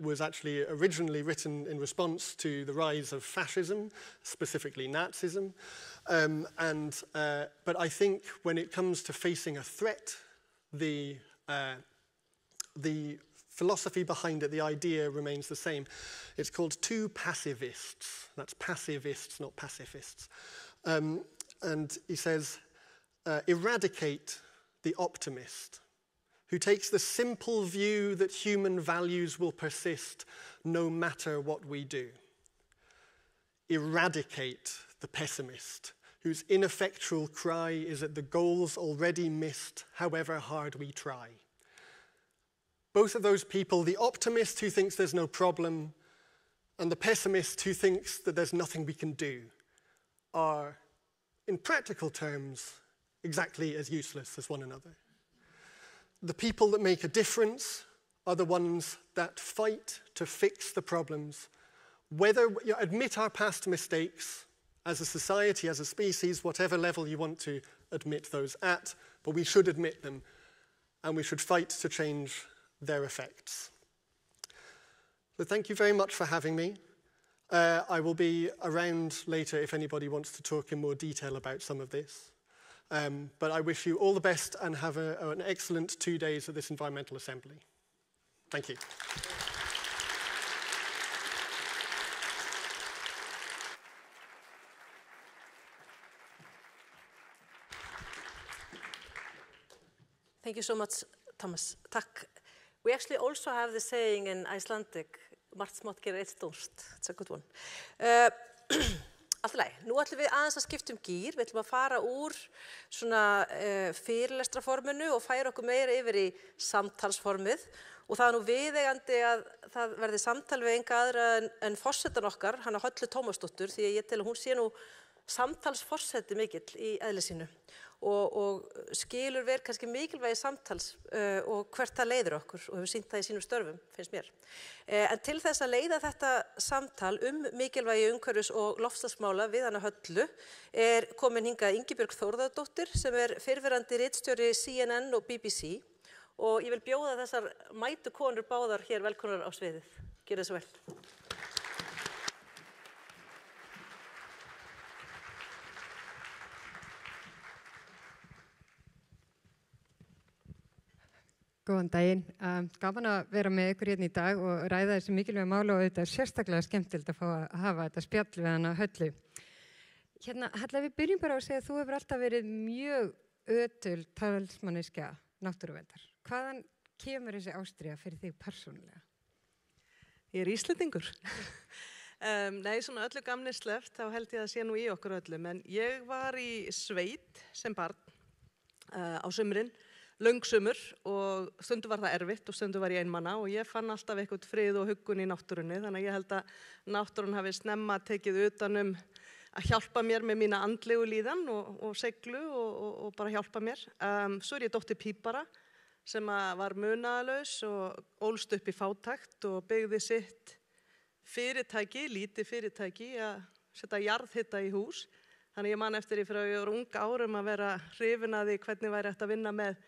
was actually originally written in response to the rise of fascism, specifically Nazism. But I think when it comes to facing a threat, the philosophy behind it, the idea remains the same. It's called Two Pacifists. That's pacifists, not pacifists. And he says, eradicate the optimist, who takes the simple view that human values will persist no matter what we do. Eradicate the pessimist, whose ineffectual cry is that the goal's already missed, however hard we try. Both of those people, the optimist who thinks there's no problem, and the pessimist who thinks that there's nothing we can do, are, in practical terms, exactly as useless as one another. The people that make a difference are the ones that fight to fix the problems, whether admit our past mistakes as a society, as a species, whatever level you want to admit those at, but we should admit them, and we should fight to change their effects. So thank you very much for having me. I will be around later if anybody wants to talk in more detail about some of this. But I wish you all the best and have an excellent 2 days at this environmental assembly. Thank you. Thank you so much, Thomas. Takk. We actually also have the saying in Icelandic, margt smátt gerir eitt stórt. It's a good one. Allt í lagi. Nú ætlum við aðeins að skipta gír. Við ætlum að fara úr svona fyrirlestraforminu og færa okkur meira yfir í samtalsformið. Og það nú viðeigandi að það verði samtal við enga aðra en forsetan okkar, hana Höllu Tómasdóttur, því að ég tel að hún sé nú samtalsforseti mikill í eðli sínu. Og skilur verið kannski mikilvægi samtals og hvert það leiðir okkur og hefur sýnt það í sínum störfum, finnst mér. En til þess að leiða þetta samtal mikilvægi umhverfis- og loftslagsmála við hana Höllu komin hingað Ingibjörg Þórðardóttir sem fyrrverandi ritstjóri CNN og BBC og ég vil bjóða þessar mætu konur báðar hér velkomnar á sviðið. Gjörið svo vel. Góðan daginn. Gaman að vera með ykkur hérna í dag og ræða þessi mikilvæga mála og þetta er sérstaklega skemmtilegt að fá að hafa þetta spjall við hana Höllu. Hérna, Halla, við byrjum bara á að segja að þú hefur alltaf verið mjög ötul talsmanneskja náttúruverndar. Hvaðan kemur þessi ástríða fyrir þig persónulega? Ég Íslendingur. Nei, svona öllu gamni sleppt, þá held ég að sé nú í okkur öllum. En ég var í sveit sem barn á sumrin, löngsumur og stundu var það erfitt og stundu var ég einmana og ég fann alltaf eitthvað frið og huggun í náttúrunni. Þannig að ég held að náttúrun hafi snemma tekið utanum að hjálpa mér með mína andlegu líðan og seglu og bara hjálpa mér. Svo ég dóttir pípara sem var munaðalaus og ólst upp í fátækt og byggði sitt fyrirtæki, lítið fyrirtæki að setja jarðhita í hús. Þannig ég man eftir því fyrir að ég var unga árum að vera hrifin að því hvernig væri hægt að vinna með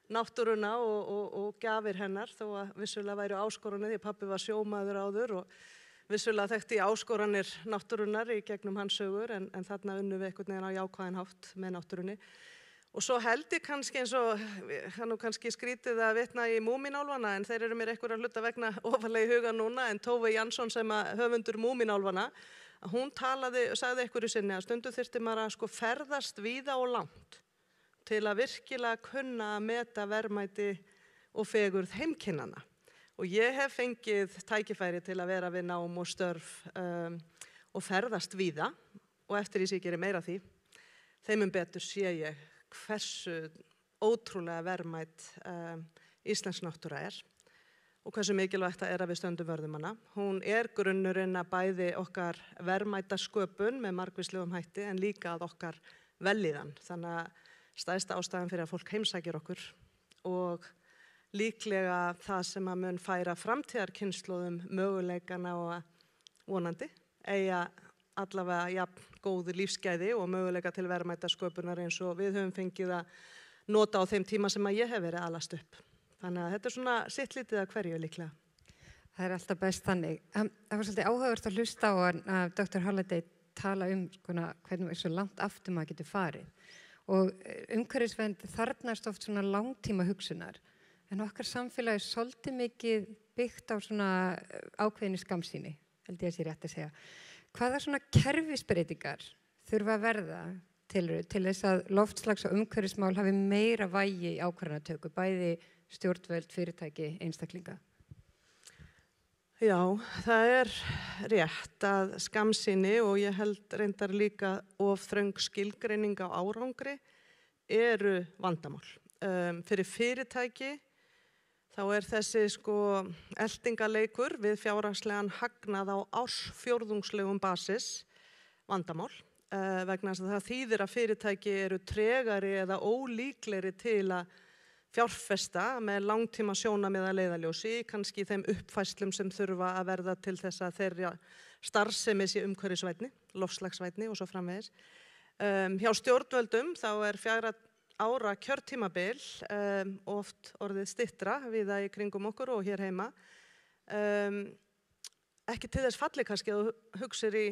náttúruna og gjafir hennar þó að vissulega væru áskoranir því pabbi var sjómaður áður og vissulega þekkti áskoranir náttúrunar í gegnum hans sögur en þarna unnum við einhvern veginn á jákvæðan hátt með náttúrunni. Og svo held ég kannski eins og, það nú kannski skrítið að vitna í Múmínálfana en þeir eru mér einhverja hluta vegna ofarlega í huga núna en Tove Jansson sem höfundur Múmínálfana, hún sagði einhverju sinni að stundum þyrfti maður að sko ferðast víða og langt til að virkilega kunna að meta verðmæti og fegurð heimkynnanna. Og ég hef fengið tækifæri til að vera við nám og störf og ferðast víða og eftir því sem ég gerir meira því, þeim betur sé ég hversu ótrúlega verðmæt íslensk náttúra og hversu mikilvægt það að við stöndum vörðum hana. Hún grunnurinn að bæði okkar verðmæta sköpun með margvíslegum hætti en líka að okkar vellíðan. Þannig að stærsta ástæðan fyrir að fólk heimsækir okkur og líklega það sem að mun færa framtíðarkynslóðum möguleikana og vonandi eiga allavega jafn góðu lífsgæði og möguleika til verðmæta sköpunar eins og við höfum fengið að nota á þeim tíma sem að ég hef verið alast upp. Þannig að þetta svona sitt lítið að hverju líklega. Það alltaf best þannig. Það var svolítið áhugavert að hlusta á að Dr. Halliday tala hvernig svo langt aftur maður getur farið. Og umhverfisvernd þarfnast oft svona langtíma hugsunar. En okkar samfélagi svolítið mikið byggt á svona ákveðinni skammsýni, held ég að sé rétt að segja. Hvaða svona kerfisbreytingar þurfa að verða til þess að loftslags- og umhverfismál hafi meira vægi í ákvarðanatöku, bæði stjórnvöld, fyrirtæki, einstaklinga? Já, það rétt að skammsýni og ég held reyndar líka of þröng skilgreining á árangri eru vandamál. Fyrir fyrirtæki þá þessi eltingaleikur við fjárhagslegan hagnað á ársfjórðungslegum basis vandamál vegna þess að það þýðir að fyrirtæki eru tregari eða ólíklegri til að fjárfesta með langtíma sjónarmið að leiðarljósi, kannski þeim uppfærslum sem þurfa að verða til þess að þeirra starfsemi sé umhverfisvænni, loftslagsvænni og svo framvegis. Hjá stjórnvöldum þá 4 ára kjörtímabil, oft orðið styttra viða í kringum okkur og hér heima. Ekki til þess falli kannski að þú hugsir í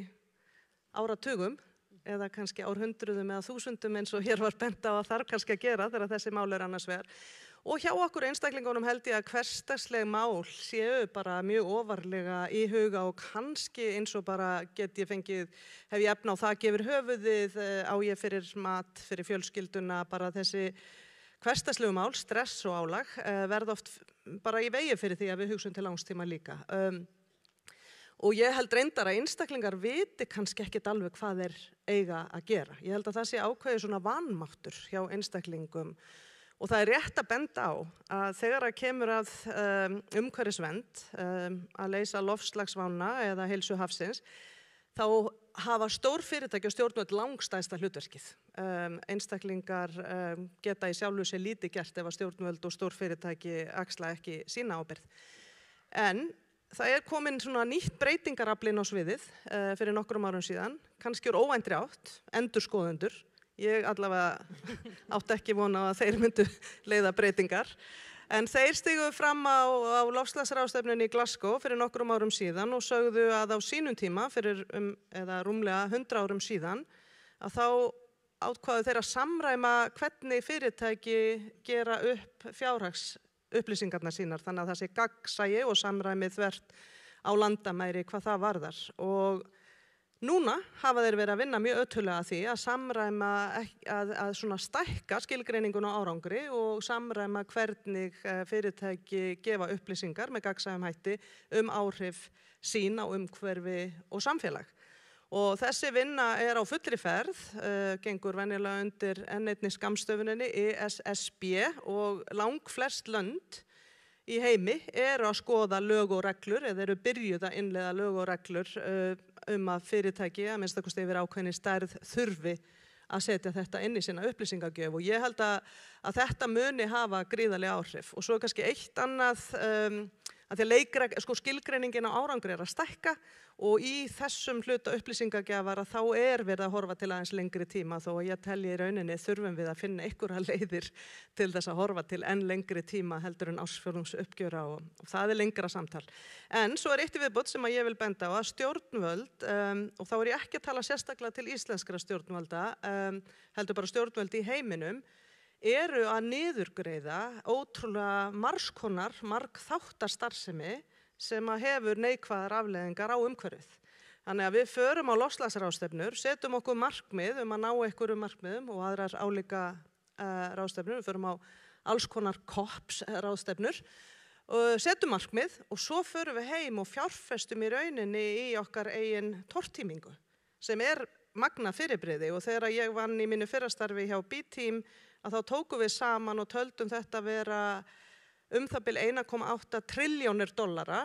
áratugum eða kannski árhundruðum eða þúsundum eins og hér var bent á að þarf kannski að gera þegar þessi mál annars vegar. Og hjá okkur einstaklingunum held ég að hversdagsleg mál séu bara mjög ofarlega í huga og kannski eins og bara hef ég efna á þak yfir höfuðið, á ég fyrir mat, fyrir fjölskylduna, bara þessi hversdagslegu mál, stress og álag verða oft bara í vegi fyrir því að við hugsum til langstíma líka. Og ég held reyndar að einstaklingar viti kannski ekkert alveg hvað þeir eiga að gera. Ég held að það sé ákveðið svona vanmáttur hjá einstaklingum. Og það rétt að benda á að þegar að kemur að umhverfisvernd, að leysa loftslagsvána eða heilsu hafsins, þá hafa stór fyrirtæki og stjórnvöld langstæsta hlutverkið. Einstaklingar geta í sjálfu sér lítið gert ef að stjórnvöld og stór fyrirtæki axla ekki sína ábyrgð. En það komin svona nýtt breytingaraflinn á sviðið fyrir nokkrum árum síðan, kannski úr óvæntri átt, endurskoðendur. Ég allavega átti ekki vona að þeir myndu leiða breytingar. En þeir stigu fram á loftslagsráðstefnunni í Glasgow fyrir nokkrum árum síðan og sögðu að á sínum tíma, fyrir eða rúmlega 100 árum síðan, að þá átkváðu þeir að samræma hvernig fyrirtæki gera upp fjárhagsupplýsingarnar sínar, þannig að það sé gagnsæi og samræmi þvert á landamæri hvað það varðar. Og Núna hafa þeir verið að vinna mjög ötullega að því að samræma, að svona stækka skilgreiningun á árangri og samræma hvernig fyrirtæki gefa upplýsingar með gagnsæjum hætti áhrif sín á umhverfi og samfélag. Og þessi vinna á fullri ferð, gengur venjulega undir einni skammstöfuninni ESSB og langflest lönd í heimi eru að skoða lög og reglur eða eru byrjuð að innleiða lög og reglur að fyrirtæki að minnsta kosti yfir ákveðinni stærð þurfi að setja þetta inn í sína upplýsingagjöf og ég held að þetta muni hafa gríðarleg áhrif og svo kannski eitt annað að því að skilgreiningin á árangri að stækka og í þessum hluta upplýsingagjafar að þá verið að horfa til aðeins lengri tíma þó að ég telji í rauninni þurfum við að finna einhverja leiðir til þess að horfa til enn lengri tíma heldur en ársfjórðungsuppgjöra og það lengra samtal. En svo eitt í viðbót sem að ég vil benda á að stjórnvöld, og þá ég ekki að tala sérstaklega til íslenskra stjórnvalda, heldur bara stjórnvöld í heiminum, eru að niðurgreiða ótrúlega margþáttastarfsemi sem að hefur neikvæðar afleiðingar á umhverfið. Þannig að við förum á loftslagsráðstefnur, setjum okkur markmið að ná einhverjum markmiðum og aðrar álíka ráðstefnur, við förum á alls konar COPs ráðstefnur, setjum markmið og svo förum við heim og fjárfestum í rauninni í okkar eigin tortímingu sem magna fyrirbrigði og þegar ég vann í mínu fyrrastarfi hjá B-Team að þá tókum við saman og töldum þetta vera það bil 1,8 trilljónir dollara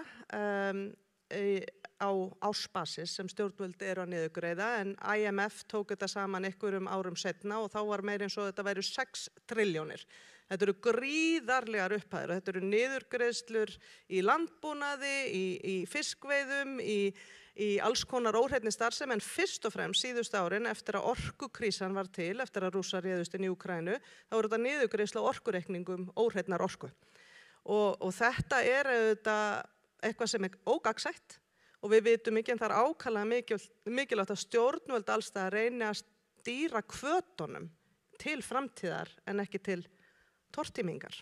á ársbasis sem stjórnvöld eru að niðurgreiða en IMF tók þetta saman einhverjum árum seinna og þá var meira eins og þetta væru 6 trilljónir. Þetta eru gríðarlegar upphæðir og þetta eru niðurgreiðslur í landbúnaði, í fiskveiðum, í alls konar óhreinni starfsemi en fyrst og fremst síðustu árin eftir að orkukrísan var til, eftir að Rússar réðust inn í Úkraínu, þá voru þetta niðurgreiðsla á orkureikningum óhreinnar orku. Og þetta auðvitað eitthvað sem ógagnsætt og við vitum ekki en það ákaflega mikilvægt að stjórnvöld alls staðar reyni að stýra hvötunum til framtíðar en ekki til tortímingar.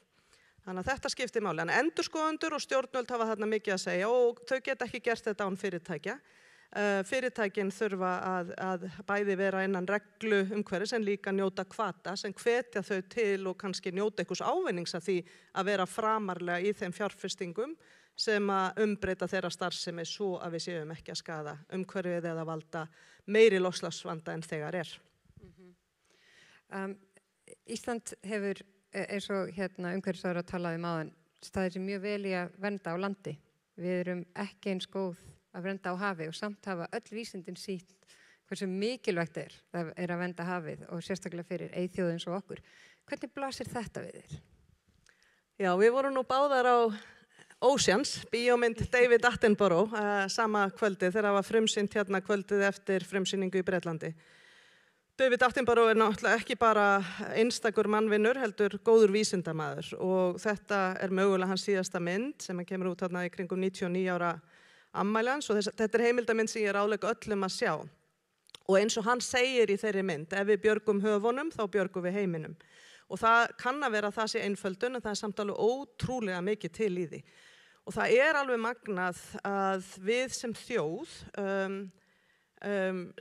Þannig að þetta skiptir máli. En endurskoðendur og stjórnvöld hafa þarna mikið að segja og þau geta ekki gert þetta án fyrirtækja. Fyrirtækin þurfa að bæði vera innan reglu umhverfis en líka njóta hvata sem hvetja þau til og kannski njóta einhvers ávinnings að því að vera framarlega í þeim fjárfestingum sem að umbreyta þeirra starfsemi svo að við séum ekki að skaða umhverfið eða valda meiri loftslagsvanda en þegar Ísland hefur eins og umhverfisráðherra talaði áðan staðið sér mjög vel í að vernda á landi. Við erum ekki eins góð að vernda á hafi og samt hafa öll vísindin sýnt hversu mikilvægt það að vernda hafið og sérstaklega fyrir eyþjóð eins og okkur. Hvernig blasir þetta við þér? Já, við vorum nú báðar á Oceans, bíómynd David Attenborough, sama kvöldið þegar það var frumsýnt kvöldið eftir frumsýningu í Bretlandi. David Attenborough náttúrulega ekki bara einstakur mannvinnur, heldur góður vísindamaður og þetta mögulega hans síðasta mynd sem kemur út í kringum 99 ára afmæli hans og þetta heimildamynd sem ég ráðlegg öllum að sjá. Og eins og hann segir í þeirri mynd, ef við björgum höfunum, þá björgum við heiminum. Og það kann að vera að það sé einföldun, en það samt alveg ótrúlega mikið til í því. Og það alveg magnað að við sem þjóð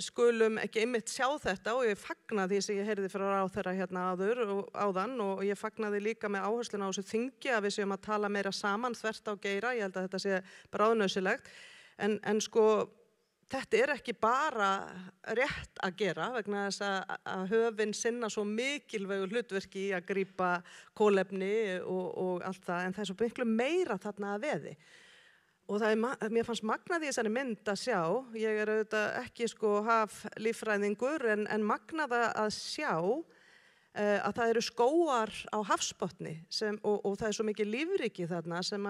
skulum ekki einmitt sjá þetta og ég fagnaði því sem ég heyrði frá ráðherra áðan og ég fagnaði líka með áhersluna á þessu þingi að við séum að tala meira saman þvert á geira, ég held að þetta sé bráðnauðsynlegt en sko þetta ekki bara rétt að gera vegna þess að höfin sinna svo mikilvægu hlutverki í að grípa kolefni og allt það en það svo miklu meira þarna að veði. Og mér fannst magnað í þessari mynd að sjá, ég auðvitað ekki líffræðingur en magnað að sjá að það eru skógar á hafsbotni og það svo mikið lífríki þarna sem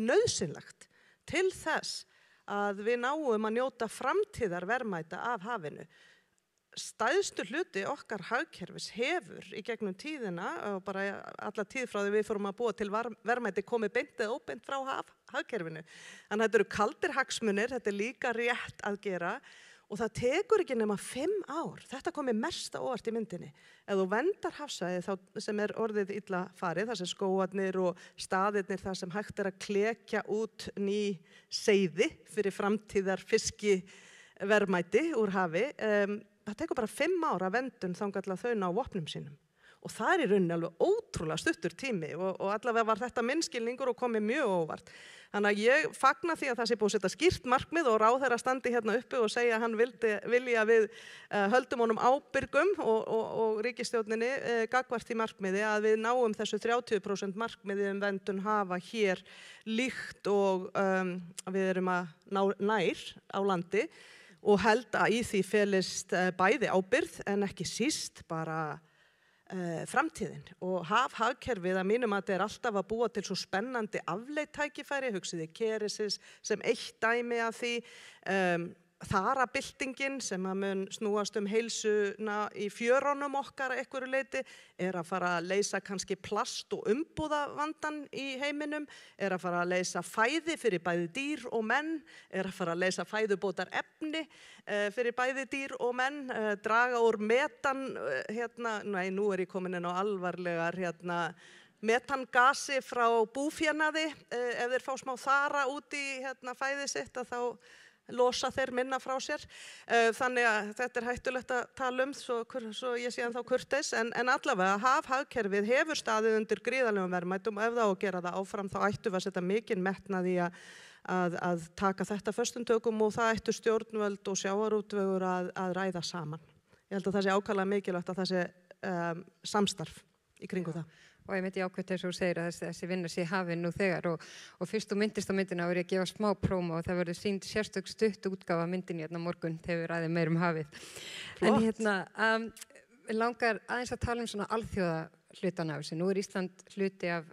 nauðsynlegt til þess að við náum að njóta framtíðar verðmæta af hafinu. Stærstu hluti okkar hagkerfis hefur í gegnum tíðina og bara alla tíð frá því við fórum að búa til verðmæti komið beint eða óbeint frá hagkerfinu. Þannig að þetta eru kaldir hagsmunir, þetta líka rétt að gera og það tekur ekki nema 5 ár. Þetta komið mest á óvart í myndinni. Ef þú verndar hafsvæðið sem orðið illa farið, þar sem skógarnir og staðirnir þar sem hægt að klekja út ný seiði fyrir framtíðar fiski verðmæti úr hafi. Það tekur bara 5 ára verndun þangað til að þau ná vopnum sínum. Og það í rauninni alveg ótrúlega stuttur tími og allavega var þetta minnskilningur og komið mjög óvart. Þannig að ég fagna því að það sé búið að setja skýrt markmið og ráðherra standi hérna uppi og segja að hann vilji að við höldum honum ábyrgum og ríkisstjórninni gagnvart því markmiði að við náum þessu 30% markmiði verndun hafa hér líkt og við erum að ná nær á landi og held að í því felist bæði ábyrgð en ekki síst bara framtíðin og hagkerfið að mínum að þetta alltaf að búa til svo spennandi afleittækifæri, hugsiði Keresis sem eitt dæmi af því, þarabyltingin sem að mun snúast heilsuna í fjörunum okkar að einhverju leyti, að fara að leysa kannski plast og umbúðavandan í heiminum, að fara að leysa fæði fyrir bæði dýr og menn, að fara að leysa fæðubótar efni fyrir bæði dýr og menn, draga úr metan, nú ég komin inn á alvarlegar metangasi frá búfénaði, ef þeir fá smá þara út í fæði sitt að þá losa þeir minna frá sér. Þannig að þetta hættulegt að tala svo ég sé þá kurteis, en allavega hagkerfið hefur staðið undir gríðarlegum verðmætum og ef það á að gera það áfram þá ættu við að setja mikinn metnað í að taka þetta föstum tökum og það ættu stjórnvöld og sjávarútvegur að ræða saman. Ég held að það sé ákaflega mikilvægt að það sé samstarf í kringum það. Og ég myndi ákveðt þess að þú segir að þessi vinna sé hafin nú þegar og fyrst þú myndist á myndina að gefa smá prómo og það verður sýnd sérstök stutt útgáfa myndin hérna morgun þegar við ræðum meir hafið. Flott. En við langar aðeins að tala svona alþjóða hlutan af þessu. Nú Ísland hluti af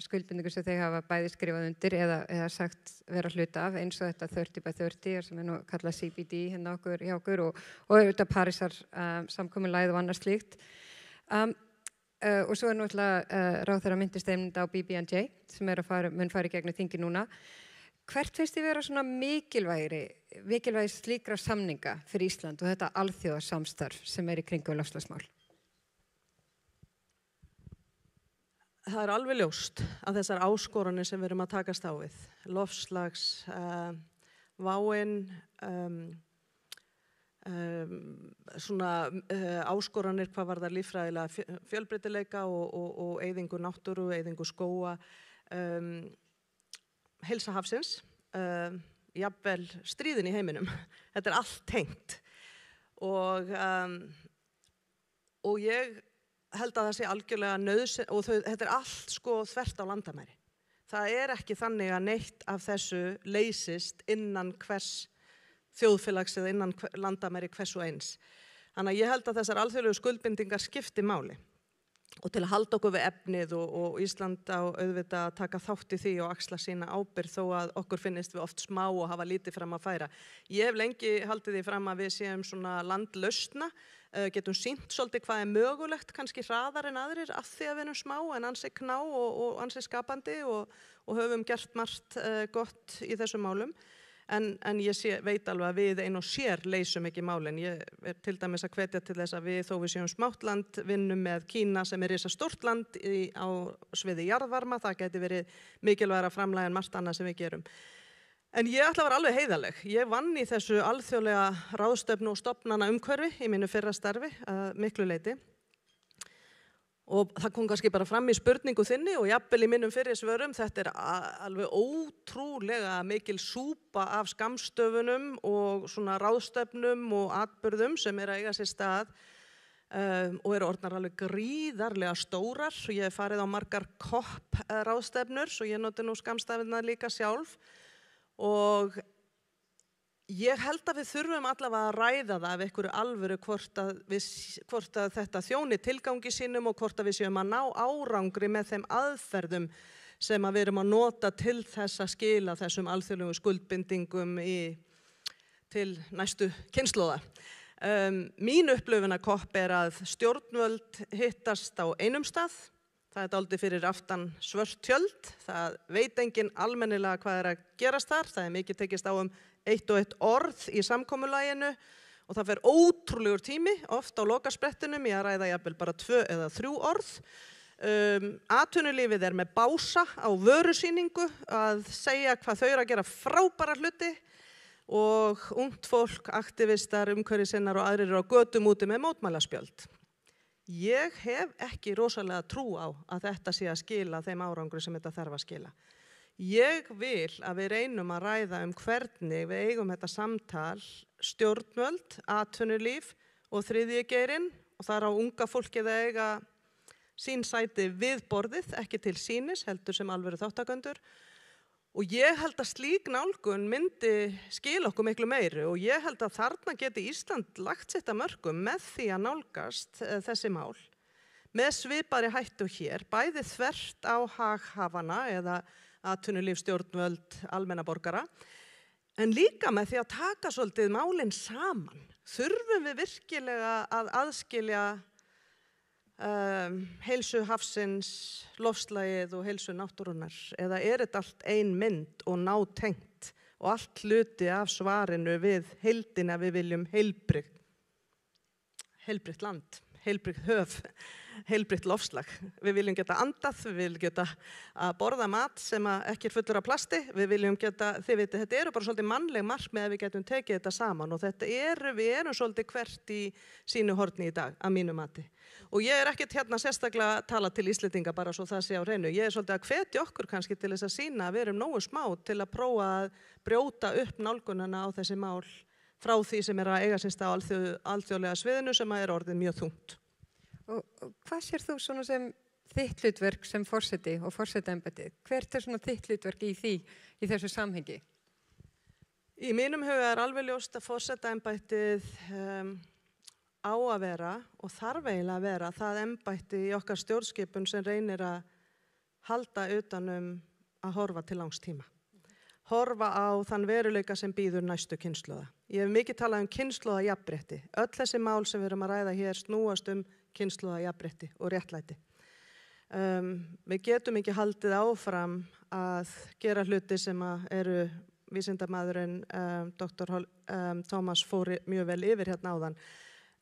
skuldbindingu sem þeir hafa bæði skrifað undir eða sagt vera hluta af eins og þetta 30x30 sem nú kallað CBD hérna hjá okkur og auðvitað Parísar samkomulagið og annað slíkt. Og svo náttúrulega ráðherra myndistefnda á BBNJ sem mun fara í gegnum þingi núna. Hvert finnst þið vera svona mikilvægi slíkra samninga fyrir Ísland og þetta alþjóðasamstarf sem í kringum loftslagsmál? Það alveg ljóst að þessar áskoranir sem við erum að takast á við, loftslags, váin, áskoranir hvað varðar líffræðilega fjölbreytileika og eyðingu náttúru, eyðingu skóga, heilsa hafsins, jafnvel stríðin í heiminum. Þetta allt tengt og ég held að það sé algjörlega nauðsyn og þetta allt þvert á landamæri. Það ekki þannig að neitt af þessu leysist innan hvers þjóðfélags eða innan landamæri hvers og eins. Þannig að ég held að þessar alþjóðlegu skuldbindingar skipti máli og til að halda okkur við efnið og Ísland á auðvitað að taka þátt í því og axla sína ábyrgð þó að okkur finnist við oft smá og hafa lítið fram að færa. Ég hef lengi haldið því fram að við séum svona landlausna, getum sýnt svolítið hvað mögulegt, kannski hraðar en aðrir af því að við erum smá en ansi kná og ansi skapandi og höfum gert margt gott í þessum málum. En ég veit alveg að við ein og sér leysum ekki málin. Ég til dæmis að hvetja til þess að við þó við séum smátt land vinnum með Kína sem risa stórt land á sviði jarðvarma. Það gæti verið mikilvægara framlag en margt annað sem við gerum. En ég ætla að vera alveg heiðarleg. Ég vann í þessu alþjóðlega ráðstefnu og stofnana umhverfi í mínu fyrra starfi miklu leyti. Og það kom kannski bara fram í spurningu þinni og jafnvel í mínum fyrri svörum, þetta alveg ótrúlega mikil súpa af skammstöfunum og svona ráðstefnum og atburðum sem að eiga sér stað og orðnar alveg gríðarlega stórar. Ég hef farið á margar COP ráðstefnur og ég noti nú skammstafirnar líka sjálf og ég held að við þurfum allavega að ræða það af einhverju alvöru hvort að þetta þjóni tilgangi sínum og hvort að við séum að ná árangri með þeim aðferðum sem að við erum að nota til þess að skila þessum alþjóðlegum skuldbindingum til næstu kynslóða. Mín upplifun af COP að stjórnvöld hittast á einum stað. Það dálítið fyrir aftan svört tjöld. Það veit enginn almennilega hvað að gerast þar. Það mikið tekist á eitt og eitt orð í samkomulaginu og það fer ótrúlegur tími oft á lokasprettinum í að ræða jafnvel bara 2 eða 3 orð. Atvinnulífið með bása á vörusýningu að segja hvað þau að gera frábæra hluti og ungt fólk, aktivistar, umhverfisinnar og aðrir á götum úti með mótmælaspjöld. Ég hef ekki rosalega trú á að þetta sé að skila þeim árangri sem þetta þarf að skila. Ég vil að við reynum að ræða hvernig við eigum þetta samtal stjórnvöld, atvinnulíf og þriðji geirinn og þar á unga fólkið að eiga sín sæti við borðið, ekki til sýnis, heldur sem alvöru þáttakendur. Og ég held að slík nálgun myndi skila okkur miklu meiri og ég held að þarna geti Ísland lagt sitt að mörkum með því að nálgast þessi mál með svipari hættu hér, bæði þvert á haghafana eða atvinnulíf, stjórnvöld, almenna borgara, en líka með því að taka svolítið málin saman. Þurfum við virkilega að aðskilja heilsu hafsins, loftslagið og heilsu náttúrunnar, eða þetta allt ein mynd og nátengt og allt hluti af svarinu við heildina við viljum heilbrigt land, heilbrigt höf, heilbrigt loftslag. Við viljum geta andað, við viljum geta að borða mat sem ekki fullur af plasti, við viljum geta, þið veitir, þetta eru bara svolítið mannleg markmið að við getum tekið þetta saman og við erum svolítið hvert í sínu horni í dag, að mínu mati. Og ég ekkert hérna sérstaklega að tala til Íslendinga bara svo það sé á hreinu. Ég svolítið að hvetja okkur kannski til þess að sýna að við erum nógu smá til að prófa að brjóta upp nálgunina á þessi mál frá því sem að eiga sér stað á alþjóðlega sviðinu sem er orðið mjög þungt. Og hvað sér þú svona sem þitt hlutverk sem forseti og forsetaembættið? Hvert svona þitt hlutverk í þessu samhengi? Í mínum huga alveg ljóst að forsetaembættið á að vera og þarf eiginlega að vera það embætti í okkar stjórnskipun sem reynir að halda utanum að horfa til langs tíma. Horfa á þann veruleika sem býður næstu kynslóða. Ég hef mikið talað kynslóðajafnrétti. Öll þessi mál sem við erum að ræða hér snúast kynslóðajafnrétti og réttlæti. Við getum ekki haldið áfram að gera hluti sem eru vísindamaðurinn Dr. Tómas fór mjög vel yfir hérna áðan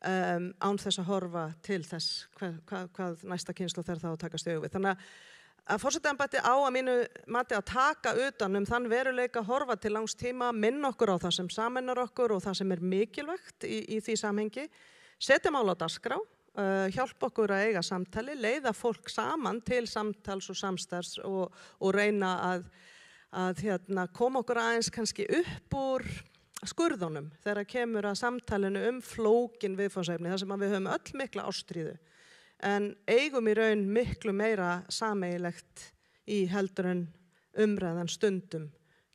án þess að horfa til þess hvað næsta kynslóð þarf þá að taka stöðu við. Þannig að forsetaembættið á að mínu mati að taka utan þann veruleika, horfa til langs tíma, minna okkur á það sem sameinar okkur og það sem er mikilvægt í því samhengi, setja mál á dagskrá, hjálpa okkur að eiga samtali, leiða fólk saman til samtals og samstarfs og reyna að koma okkur aðeins kannski upp úr skurðunum þegar kemur að samtalinu flókin viðfangsefni, þar sem við höfum öll mikla ástríðu. En eigum í raun miklu meira sameigilegt í heldur en umræðan stundum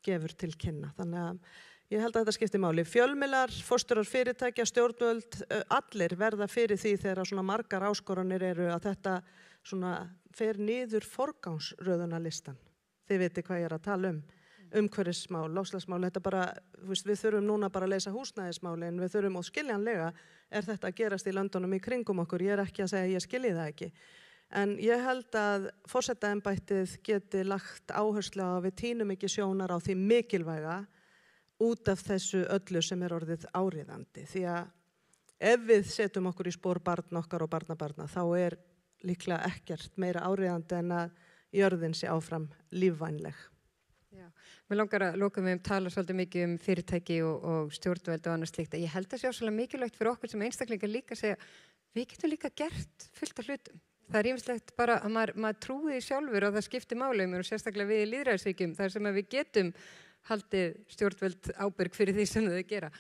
gefur til kynna. Þannig að ég held að þetta skiptir máli. Fjölmiðlar, forstjórar fyrirtækja, stjórnvöld, allir verða fyrir því þegar svona margar áskoranir eru að þetta svona fer niður forgangsröðunarlistan. Þið viti hvað ég er að tala umhverfismál, loftslagsmál, þetta bara, við þurfum núna bara að leysa húsnæðismálin, við þurfum og skiljanlega þetta að gerast í löndunum í kringum okkur, ég er ekki að segja að ég skilji það ekki. En ég held að forsetaembættið geti lagt áherslu á að við tínum ekki sjónar á því mikilvæga út af þessu öllu sem er orðið áríðandi. Því að ef við setjum okkur í spór barn okkar og barnabarna, þá er líklega ekkert meira áríðandi en að jörðin sé áfram lífvænleg. Já, mér langar að loka við tala svolítið mikið fyrirtæki og stjórnvöld og annað slíkt. Ég held að sé svolítið mikilvægt fyrir okkur sem einstaklingar líka að segja, við getum líka gert fullt af hlutum. Það er ýmislegt bara að maður trúi sjálfur og það skiptir máli og sérstaklega við í lýðræðisríkjum þar sem að við getum haldið stjórnvöld ábyrg fyrir því sem þau gera.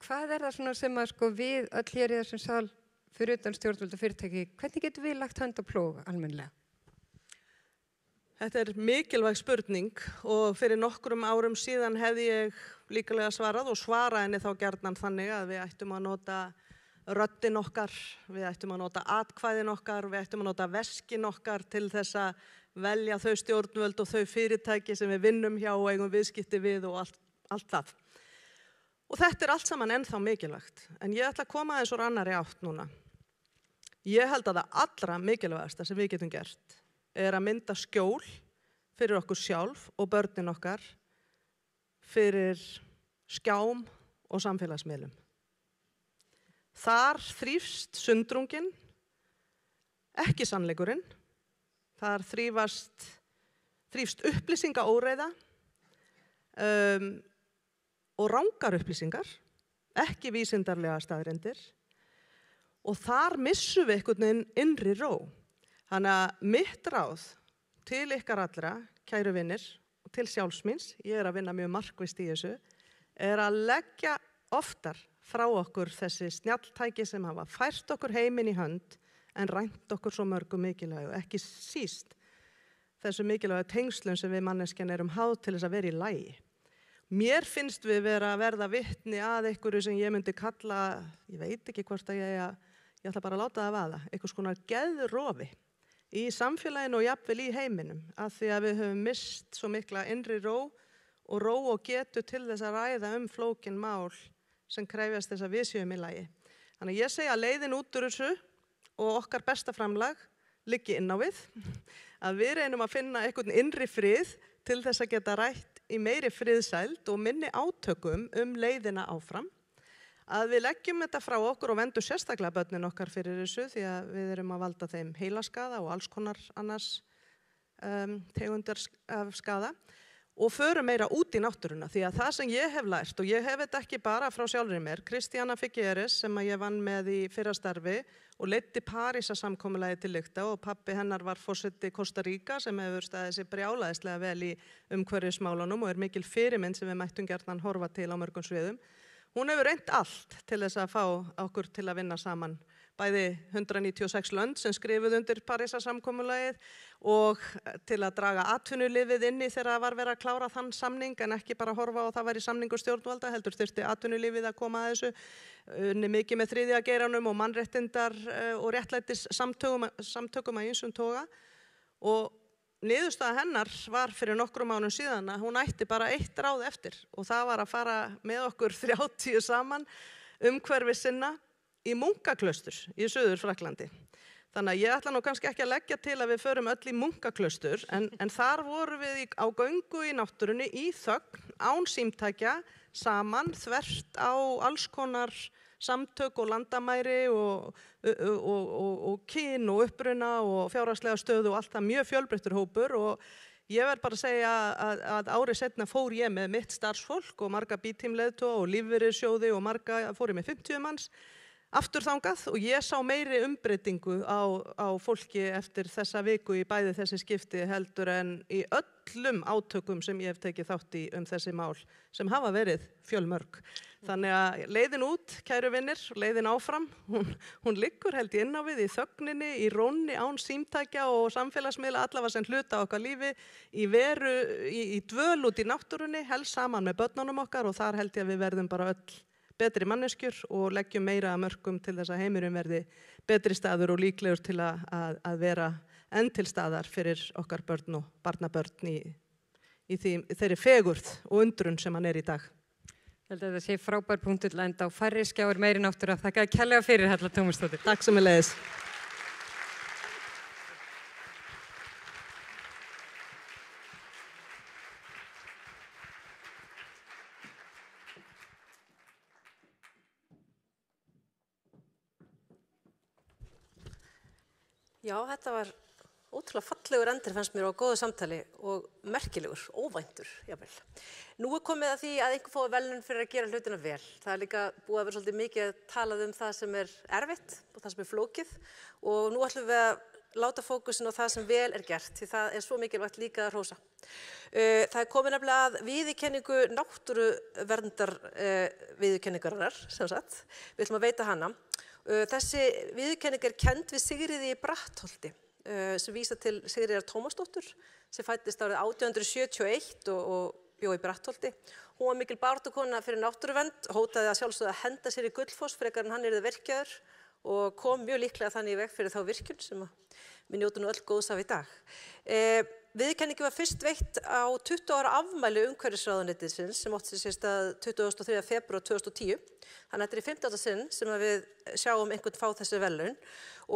Hvað er það svona sem að við öll hér í þessum sal fyrir utan stjórnvöld og fyrirtæki, hvernig getum við lagt hönd á plóg almennilega? Þetta er mikilvæg spurning og fyrir nokkrum árum síðan hefði ég líklega svarað og svara henni þá gjarnan þannig að við ættum að nota röddin okkar, við ættum að nota atkvæðin okkar, við ættum að nota veskin okkar til þess að velja þau stjórnvöld og þau fyrirtæki sem við vinnum hjá og eigum viðskipti við og allt það. Og þetta er allt saman ennþá mikilvægt, en ég ætla að koma aðeins úr annarri átt núna. Ég held að það allra mikilvægasta sem við getum gert er að mynda skjól fyrir okkur sjálf og börnin okkar fyrir skjám og samfélagsmiðlum. Þar þrífst sundrungin, ekki sannleikurinn. Þar þrífst upplýsingaóreiða. og rangar upplýsingar, ekki vísindarlega staðreyndir og þar missum við einhvern veginn innri ró. Þannig að mitt ráð til ykkar allra, kæru vinir, og til sjálfsmíns, ég að vinna mjög markvisst í þessu, að leggja oftar frá okkur þessi snjalltæki sem hafa fært okkur heiminn í hönd en rænt okkur svo mörgu mikilvægu, ekki síst þessu mikilvægu tengslum sem við manneskjan erum háð til þess að vera í lagi. Mér finnst við vera að verða vitni að einhverju sem ég myndi kalla, ég veit ekki hvort að ég ætla bara að láta það vaða, einhvers konar geðrofi í samfélaginu og jafnvel í heiminum, af því að við höfum mist svo mikla innri ró og getu til þess að ræða flókin mál sem krefjast þess að við séum í lagi. Þannig að ég segi að leiðin út úr þessu og okkar besta framlag liggi inn á við, að við reynum að finna einhvern innri frið til þess að geta rætt í meiri friðsæld og minni átökum leiðina áfram, að við leggjum þetta frá okkur og vendum sérstaklega börnin okkar fyrir þessu því að við erum að valda þeim heilaskaða og alls konar annars tegundar af skaða og förum meira út í náttúruna því að það sem ég hef lært og ég hef þetta ekki bara frá sjálfri mér, Kristjana Figueres sem ég vann með í fyrra starfi og leiddi Parísarsamkomulagið til lykta og pabbi hennar var forseti Costa Rica sem hefur staðið sig brjálæðislega vel í umhverfismálunum og mikil fyrirmynd sem við mættum gjarnan horfa til á mörgum sviðum. Hún hefur reynt allt til þess að fá okkur til að vinna saman, bæði 196 lönd sem skrifuð undir Parísarsamkomulagið og til að draga atvinnulífið inn í þegar það var verið að klára þann samning en ekki bara horfa á það væri samningur stjórnvalda, heldur þurfti atvinnulífið að koma að þessu, unni mikið með þriðja geiranum og mannréttindar og réttlætis samtökum að ýmsum toga og niðurstaða hennar var fyrir nokkrum mánuðum síðan að hún ætti bara eitt ráð eftir og það var að fara með okkur 30 saman umhverfis sinna í munkaklaustur í Suður-Frakklandi. Þannig að ég ætla nú kannski ekki að leggja til að við förum öll í munkaklaustur en þar vorum við á göngu í náttúrunni í þögn, án símtækja, saman, þvert á alls konar samtök og landamæri og kyn og uppruna og fjárhagslega stöðu og allt það mjög fjölbreyttur hópur og ég verð bara að segja að árið seinna fór ég með mitt starfsfólk og marga bítímleiðtoga og lífeyrissjóði og marga fór ég með 50 manns aftur þangað og ég sá meiri umbreytingu á fólki eftir þessa viku í bæði þessi skipti heldur en í öllum átökum sem ég hef tekið þátt í þessi mál sem hafa verið fjölmörg. Þannig að leiðin út, kæru vinnir, leiðin áfram, hún liggur held ég inn á við í þögninni, í rónni, án símtækja og samfélagsmiðla allavega sem hluta okkar lífi, í dvöl út í náttúrunni, helst saman með börnunum okkar og þar held ég að við verðum bara öll betri manneskjur og leggjum meira að mörkum til þess að heimurinn verði betri staður og líklegur til að vera enn til staðar fyrir okkar börn og barnabörn í þeirri fegurð og undrun sem hann í dag. Ég held að þetta sé frábær punktur til að enda á færri skjáir meiri náttúra. Þakka kærlega fyrir, Halla Tómasdóttir. Takk sömuleiðis. Já, þetta var ótrúlega fallegur endir fannst mér á góðu samtali og merkilegur, óvæntur, jafnvel. Nú komið að því að einhver fái verðlaun fyrir að gera hlutina vel. Það líka búið að vera svolítið mikið talað það sem erfitt og það sem flókið og nú ætlum við að láta fókusin á það sem vel gert því það svo mikilvægt líka að hrósa. Það komið nefnilega að viðurkenningu náttúruverndar viðurkenningarinnar, sem sagt. Við ætlum að veita hana. Þessi viðurkenning kennd við Sigríði í Brattholti sem vísa til Sigríðar Tómasdóttur sem fæddist árið 1871 og bjó í Brattholti. Hún var mikil baráttukona fyrir náttúruvernd, hótaði að sjálfsögðu að henda sér í Gullfoss frekar en hann yrði virkjaður og kom mjög líklega þannig í veg fyrir þá virkjun sem við njótum nú öll góðs af í dag. Viðurkenningi var fyrst veitt á 20 ára afmæli umhverfisráðuneytisins sem átti sér stað 23. febrúar 2010. Þannig að þetta í 15. sinn sem við sjáum einhvern fá þessi verðlaun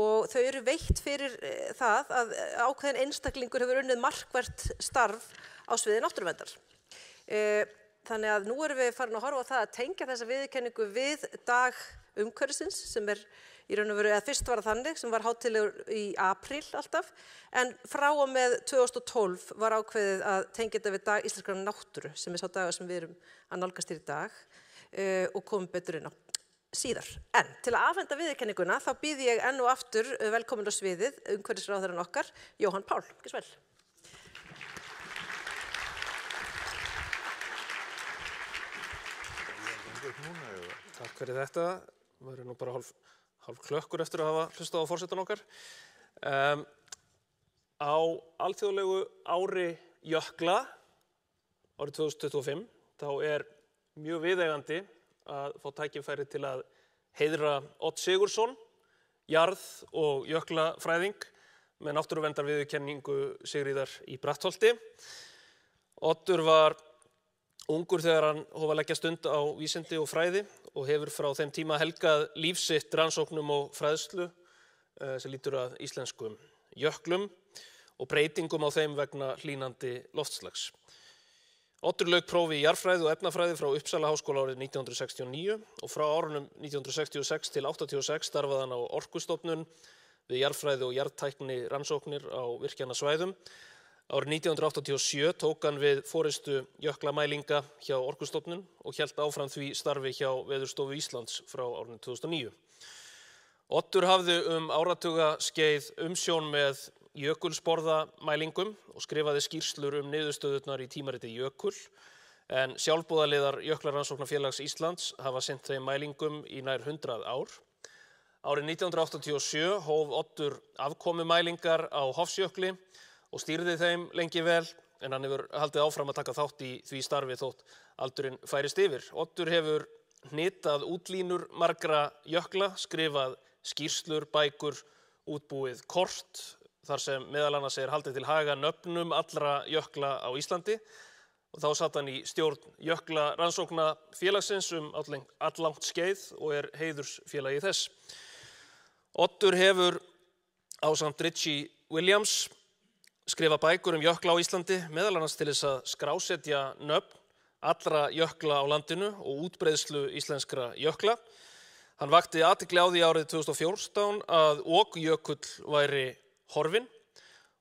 og þau eru veitt fyrir það að ákveðin einstaklingur hefur unnið markvert starf á sviði náttúruverndar. Þannig að nú erum við farin að horfa á það að tengja þessa viðurkenningu við dag umhverfisins sem í raun og veru, eða fyrst var það þannig sem var hátíðlegur í apríl alltaf, en frá og með 2012 var ákveðið að tengja þetta við dag íslenskrar náttúru sem sá dagur sem við erum að nálgast í dag og komum betur inn á síðar. En til að afhenda viðurkenninguna þá býð ég enn og aftur velkomin á sviðið umhverfisráðherrann okkar, Jóhann Pál. Gjörðu svo vel. Takk fyrir þetta. Við erum nú bara hálf klökkur eftir að hafa hlustað á forsetann okkar. Á alþjóðlegu ári jökla, árið 2025, þá er mjög viðeigandi að fá tækifæri til að heiðra Odd Sigurðsson, jarð- og jöklafræðing með náttúruverndarviðurkenningu Sigríðar í Brattholti. Oddur var ungur þegar hann hóf að leggja stund á vísindi og fræði og hefur frá þeim tíma helgað líf sitt rannsóknum og fræðslu sem lýtur að íslenskum jöklum og breytingum á þeim vegna hlýnandi loftslags. Oddur lauk prófi í jarðfræði og efnafræði frá Uppsala háskóla árið 1969 og frá árunum 1966 til 86 starfaði hann á Orkustofnun við jarðfræði og jarðtækni rannsóknir á virkjanasvæðum. Árið 1987 tók hann við forystu jöklamælinga hjá Orkustofnun og hélt áfram því starfi hjá Veðurstofu Íslands frá árinu 2009. Oddur hafði áratuga skeið umsjón með jökulsporðamælingum og skrifaði skýrslur niðurstöðurnar í tímariti Jökul, en sjálfboðaliðar Jöklarannsóknarfélags Íslands hafa sinnt þeim mælingum í nær 100 ár. Árið 1987 hóf Oddur afkomumælingar á Hofsjökli og stýrði þeim lengi vel, en hann hefur haldið áfram að taka þátt í því starfi þótt aldurinn færist yfir. Oddur hefur hnitað útlínur margra jökla, skrifað skýrslur, bækur, útbúið kort, þar sem meðal annars haldið til haga nöfnum allra jökla á Íslandi og þá satt hann í stjórn Jöklarannsóknarfélagsins alllangt skeið og heiðursfélagi þess. Oddur hefur ásamt Richie Williams skrifað bækur jökla á Íslandi, meðal annars til þess að skrásetja nöfn allra jökla á landinu og útbreiðslu íslenskra jökla. Hann vakti athygli á því árið 2014 að Okjökull væri horfinn.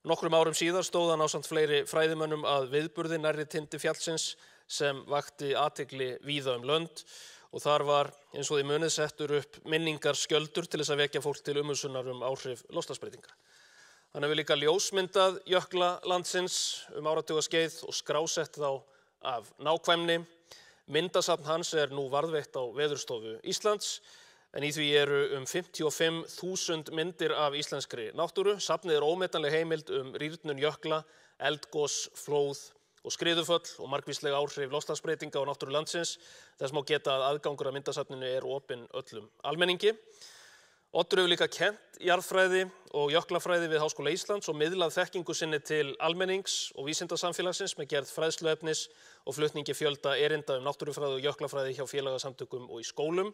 Nokkrum árum síðar stóð hann ásamt fleiri fræðimönnum að viðburði nærri tindi fjallsins sem vakti athygli víða lönd og þar var, eins og því munið, settur upp minningarskjöldur til þess að vekja fólk til umhugsunar áhrif loftslagsbreytinga. Hann hefur líka ljósmyndað jökla landsins áratuga skeið og skrásett þá af nákvæmni. Myndasafn hans nú varðveitt á Veðurstofu Íslands, en í því eru 55.000 myndir af íslenskri náttúru. Safnið ómetanleg heimild rýrnun jökla, eldgos, flóð og skriðuföll og margvísleg áhrif loftslagsbreytinga á náttúru landsins. Þess má geta að aðgangur að myndasafninu opinn öllum almenningi. Oddur hefur líka kennt jarðfræði og jöklafræði við Háskóla Íslands og miðlað þekkingu sinni til almennings og vísindasamfélagsins með gerð fræðsluefnis og flutningi fjölda erinda náttúrufræði og jöklafræði hjá félagasamtökum og í skólum.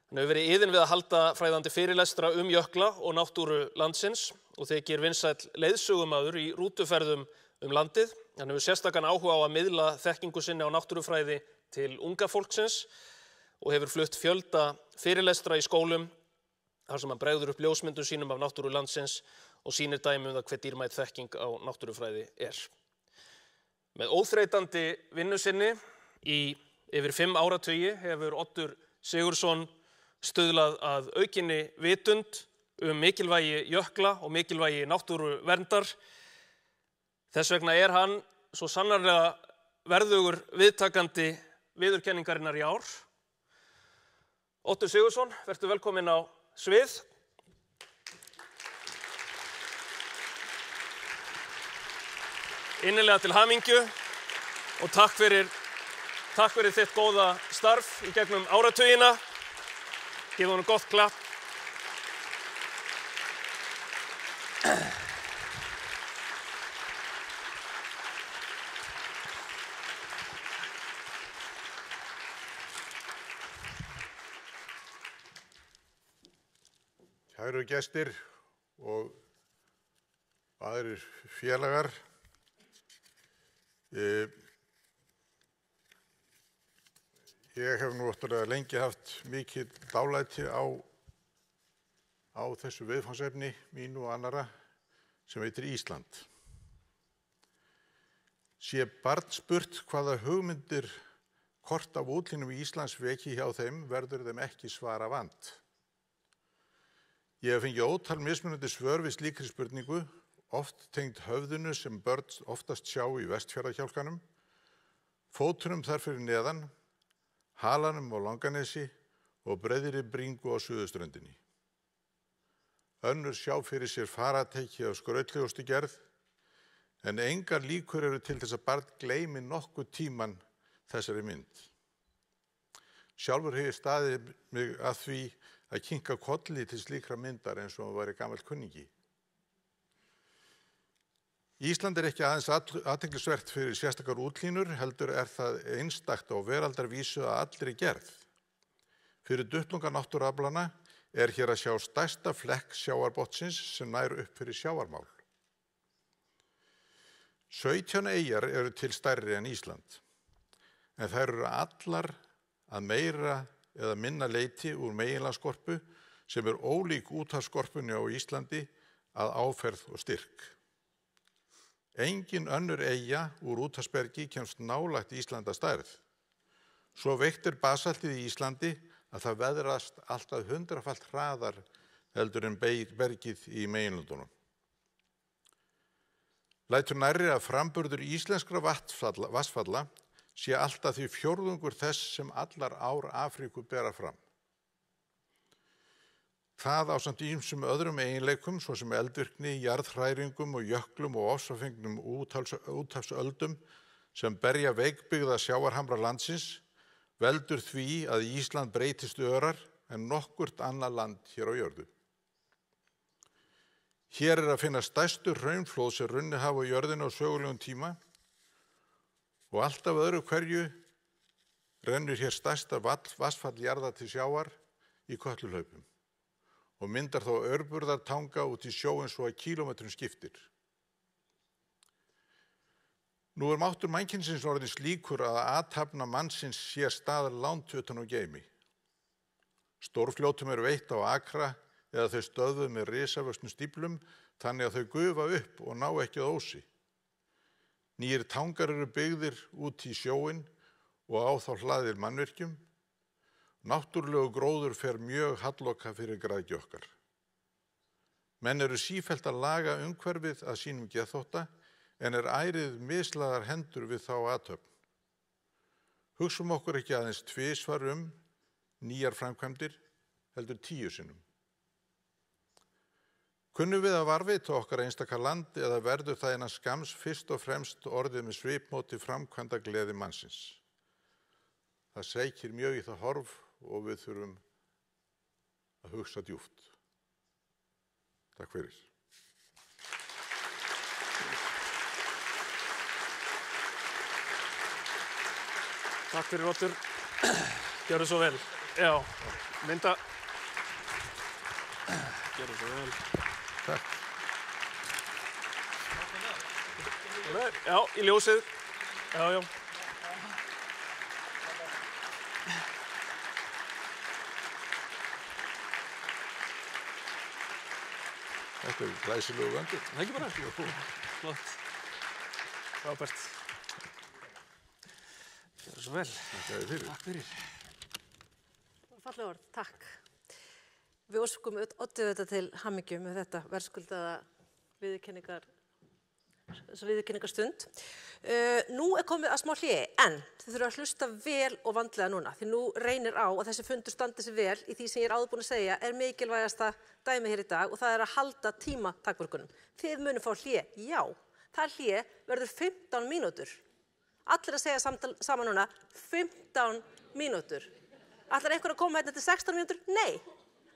Hann hefur verið iðinn við að halda fræðandi fyrirlestra jökla og náttúru landsins og þykir vinsæll leiðsögumaður í rútuferðum landið. Hann hefur sérstakan áhuga á að miðla þekkingu sinni á náttúrufræði til unga fólksins og hefur flutt fjölda fyrirlestra í skólum þar sem hann bregður upp ljósmyndum sínum af náttúru landsins og sýnir dæmi það hve dýrmæt þekking á náttúrufræði Með óþreytandi vinnu sinni í yfir 5 áratugi hefur Oddur Sigurðsson stuðlað að aukinni vitund mikilvægi jökla og mikilvægi náttúruverndar. Þess vegna hann svo sannarlega verðugur viðtakandi viðurkenningarinnar í ár. Oddur Sigurðsson, vertu velkominn á svið. Innilega til hamingju og takk fyrir þitt góða starf í gegnum áratugina. Gefum honum gott klapp. Kæru gestir og aðrir félagar. Ég hef nú ótrúlega lengi haft mikið dálæti á á þessu viðfangsefni mínu og annara sem heitir Ísland. Sé barn spurt hvaða hugmyndir kort af útlínum Íslands veki hjá þeim verður þeim ekki svara vant. Ég hef fengið ótal mismunandi svör við slíkri spurningu, oft tengd höfðinu sem börn oftast sjá í Vestfjarðahjálkanum, fótunum þar fyrir neðan, halanum á Langanesi og breiðri bringu á Suðurströndinni. Önnur sjá fyrir sér faratæki af skrautlegustu gerð, en engar líkur eru til þess að barn gleymi nokkuð tíman þessari mynd. Sjálfur hef ég staðið mig að því að kinka kolli til slíkra myndar eins og væri gamall kunningi. Ísland ekki aðeins athyglisvert fyrir sérstakar útlínur, heldur það einstakt á veraldarvísu að allri gerð. Fyrir duttlunga náttúruaflanna hér að sjá stærsta flekk sjávarbotnsins sem nær upp fyrir sjávarmál. 17 eyjar eru til stærri en Ísland, en þær eru allar að meira eða minna leyti úr meginlandsskorpu sem ólík úthafsskorpunni á Íslandi að áferð og styrk. Engin önnur eyja úr úthafsbergi kemst nálægt Íslandi að stærð. Svo veikt basaltið í Íslandi að það veðrast alltaf 100-falt hraðar heldur en bergið í meginlöndunum. Lætur nærri að framburður íslenskra vatnsfalla sé alltaf því fjórðungur þess sem allar ár Afríku bera fram. Það ásamt ýmsum öðrum eiginleikum, svo sem eldvirkni, jarðhræringum og jöklum og ofsafengnum úthafsöldum sem berja veikbyggða sjávarhamra landsins, veldur því að Ísland breytist örar en nokkurt annað land hér á jörðu. Hér að finna stærstu hraunflóð sem runnið hafa á jörðinu á sögulegum tíma og alltaf öðru hverju rennur hér stærsta vatnsfall jarða til sjávar í Kötluhlaupum og myndar þá örburðartanga út í sjóinn svo að kílómetrum skiptir. Nú máttur mannkynsins orðinn slíkur að athafna mannsins sé staðar langt utan á geimi. Stórfljótum veitt á akra eða þau stöðvuð með risavöxnum stíflum þannig að þau gufa upp og ná ekki að ósi. Nýir tangar eru byggðir út í sjóinn og á þá hlaðir mannvirkjum. Náttúrulegu gróður fer mjög halloka fyrir græðgi okkar. Menn eru sífellt að laga umhverfið að sínum geðþótta en ærið mislaðar hendur við þá athöfn. Hugsum okkur ekki aðeins tvisvar nýjar framkvæmdir, heldur 10 sinnum. Kunnum við að varðveita okkar einstaka land eða verður það innan skams fyrst og fremst orðið með svipmóti framkvæmda gleði mannsins. Það sækir mjög í það horf og við þurfum að hugsa djúpt. Takk fyrir. Takk fyrir, Oddur. Gjörðu svo vel. Já, mynda. Gjörðu svo vel. Takk. Já, í ljósið. Já. Þetta glæsilegu vöndur. Það ekki bara? Jú. Flott. Frábært. Gjörðu svo vel. Takk fyrir. Fallega orð, takk. Við óskum Oddi þetta til hamingju með þetta verðskuldaða viðurkenningarstund. Nú komið að smá hléi, en þið þurfum að hlusta vel og vandlega núna, því nú reynir á að þessi fundur standi sig vel í því sem ég áður búin að segja mikilvægasta dæmi hér í dag og það að halda tímatakmörkunum. Þið munum fá hléi, já, það hléi verður 15 mínútur. Allir að segja saman núna, 15 mínútur. Ætlar einhver að koma hérna til 16 mínútur? Nei.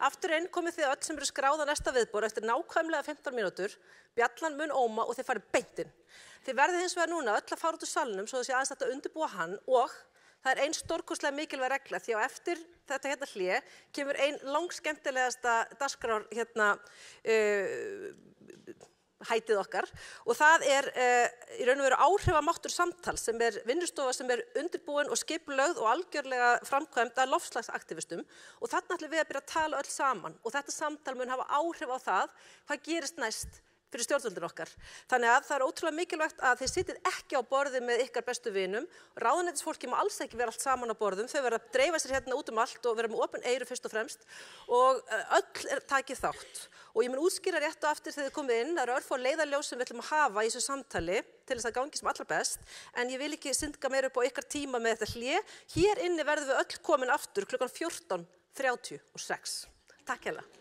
Aftur einn komið þið öll sem eru skráð á næsta viðbor eftir nákvæmlega 15 mínútur, bjallan mun óma og þið farið beint inn. Þið verðið hins vegar núna öll að fara út úr salnum svo það sé aðeins að undirbúa hann og það ein stórkostlega mikilvæg regla því á eftir þetta hérna hlé kemur ein langskemmtilegasta dagskrár hætið okkar og það í raun og veru áhrifamáttur samtal sem vinnustofa sem undirbúin og skipulögð og algjörlega framkvæmd af loftslagsaktivistum og þarna ætlum við að byrja að tala öll saman og þetta samtal mun hafa áhrif á það hvað gerist næst fyrir stjórnvöldin okkar. Þannig að það ótrúlega mikilvægt að þið sitið ekki á borði með ykkar bestu vinum. Ráðuneytisfólki má alls ekki vera allt saman á borðum. Þau verða að dreifa sér hérna út allt og vera með opin eyru fyrst og fremst og öll takið þátt. Og ég mun útskýra rétt og aftur þegar þið komið inn. Það eru örfá leiðarljós sem við ætlum að hafa í þessu samtali til þess að gangi sem allra best. En ég vil ekki syndga meira upp á ykkar tíma með þetta hlé. Hér inni verðum við öll komin aftur klukkan 14:36. Takk hérlega.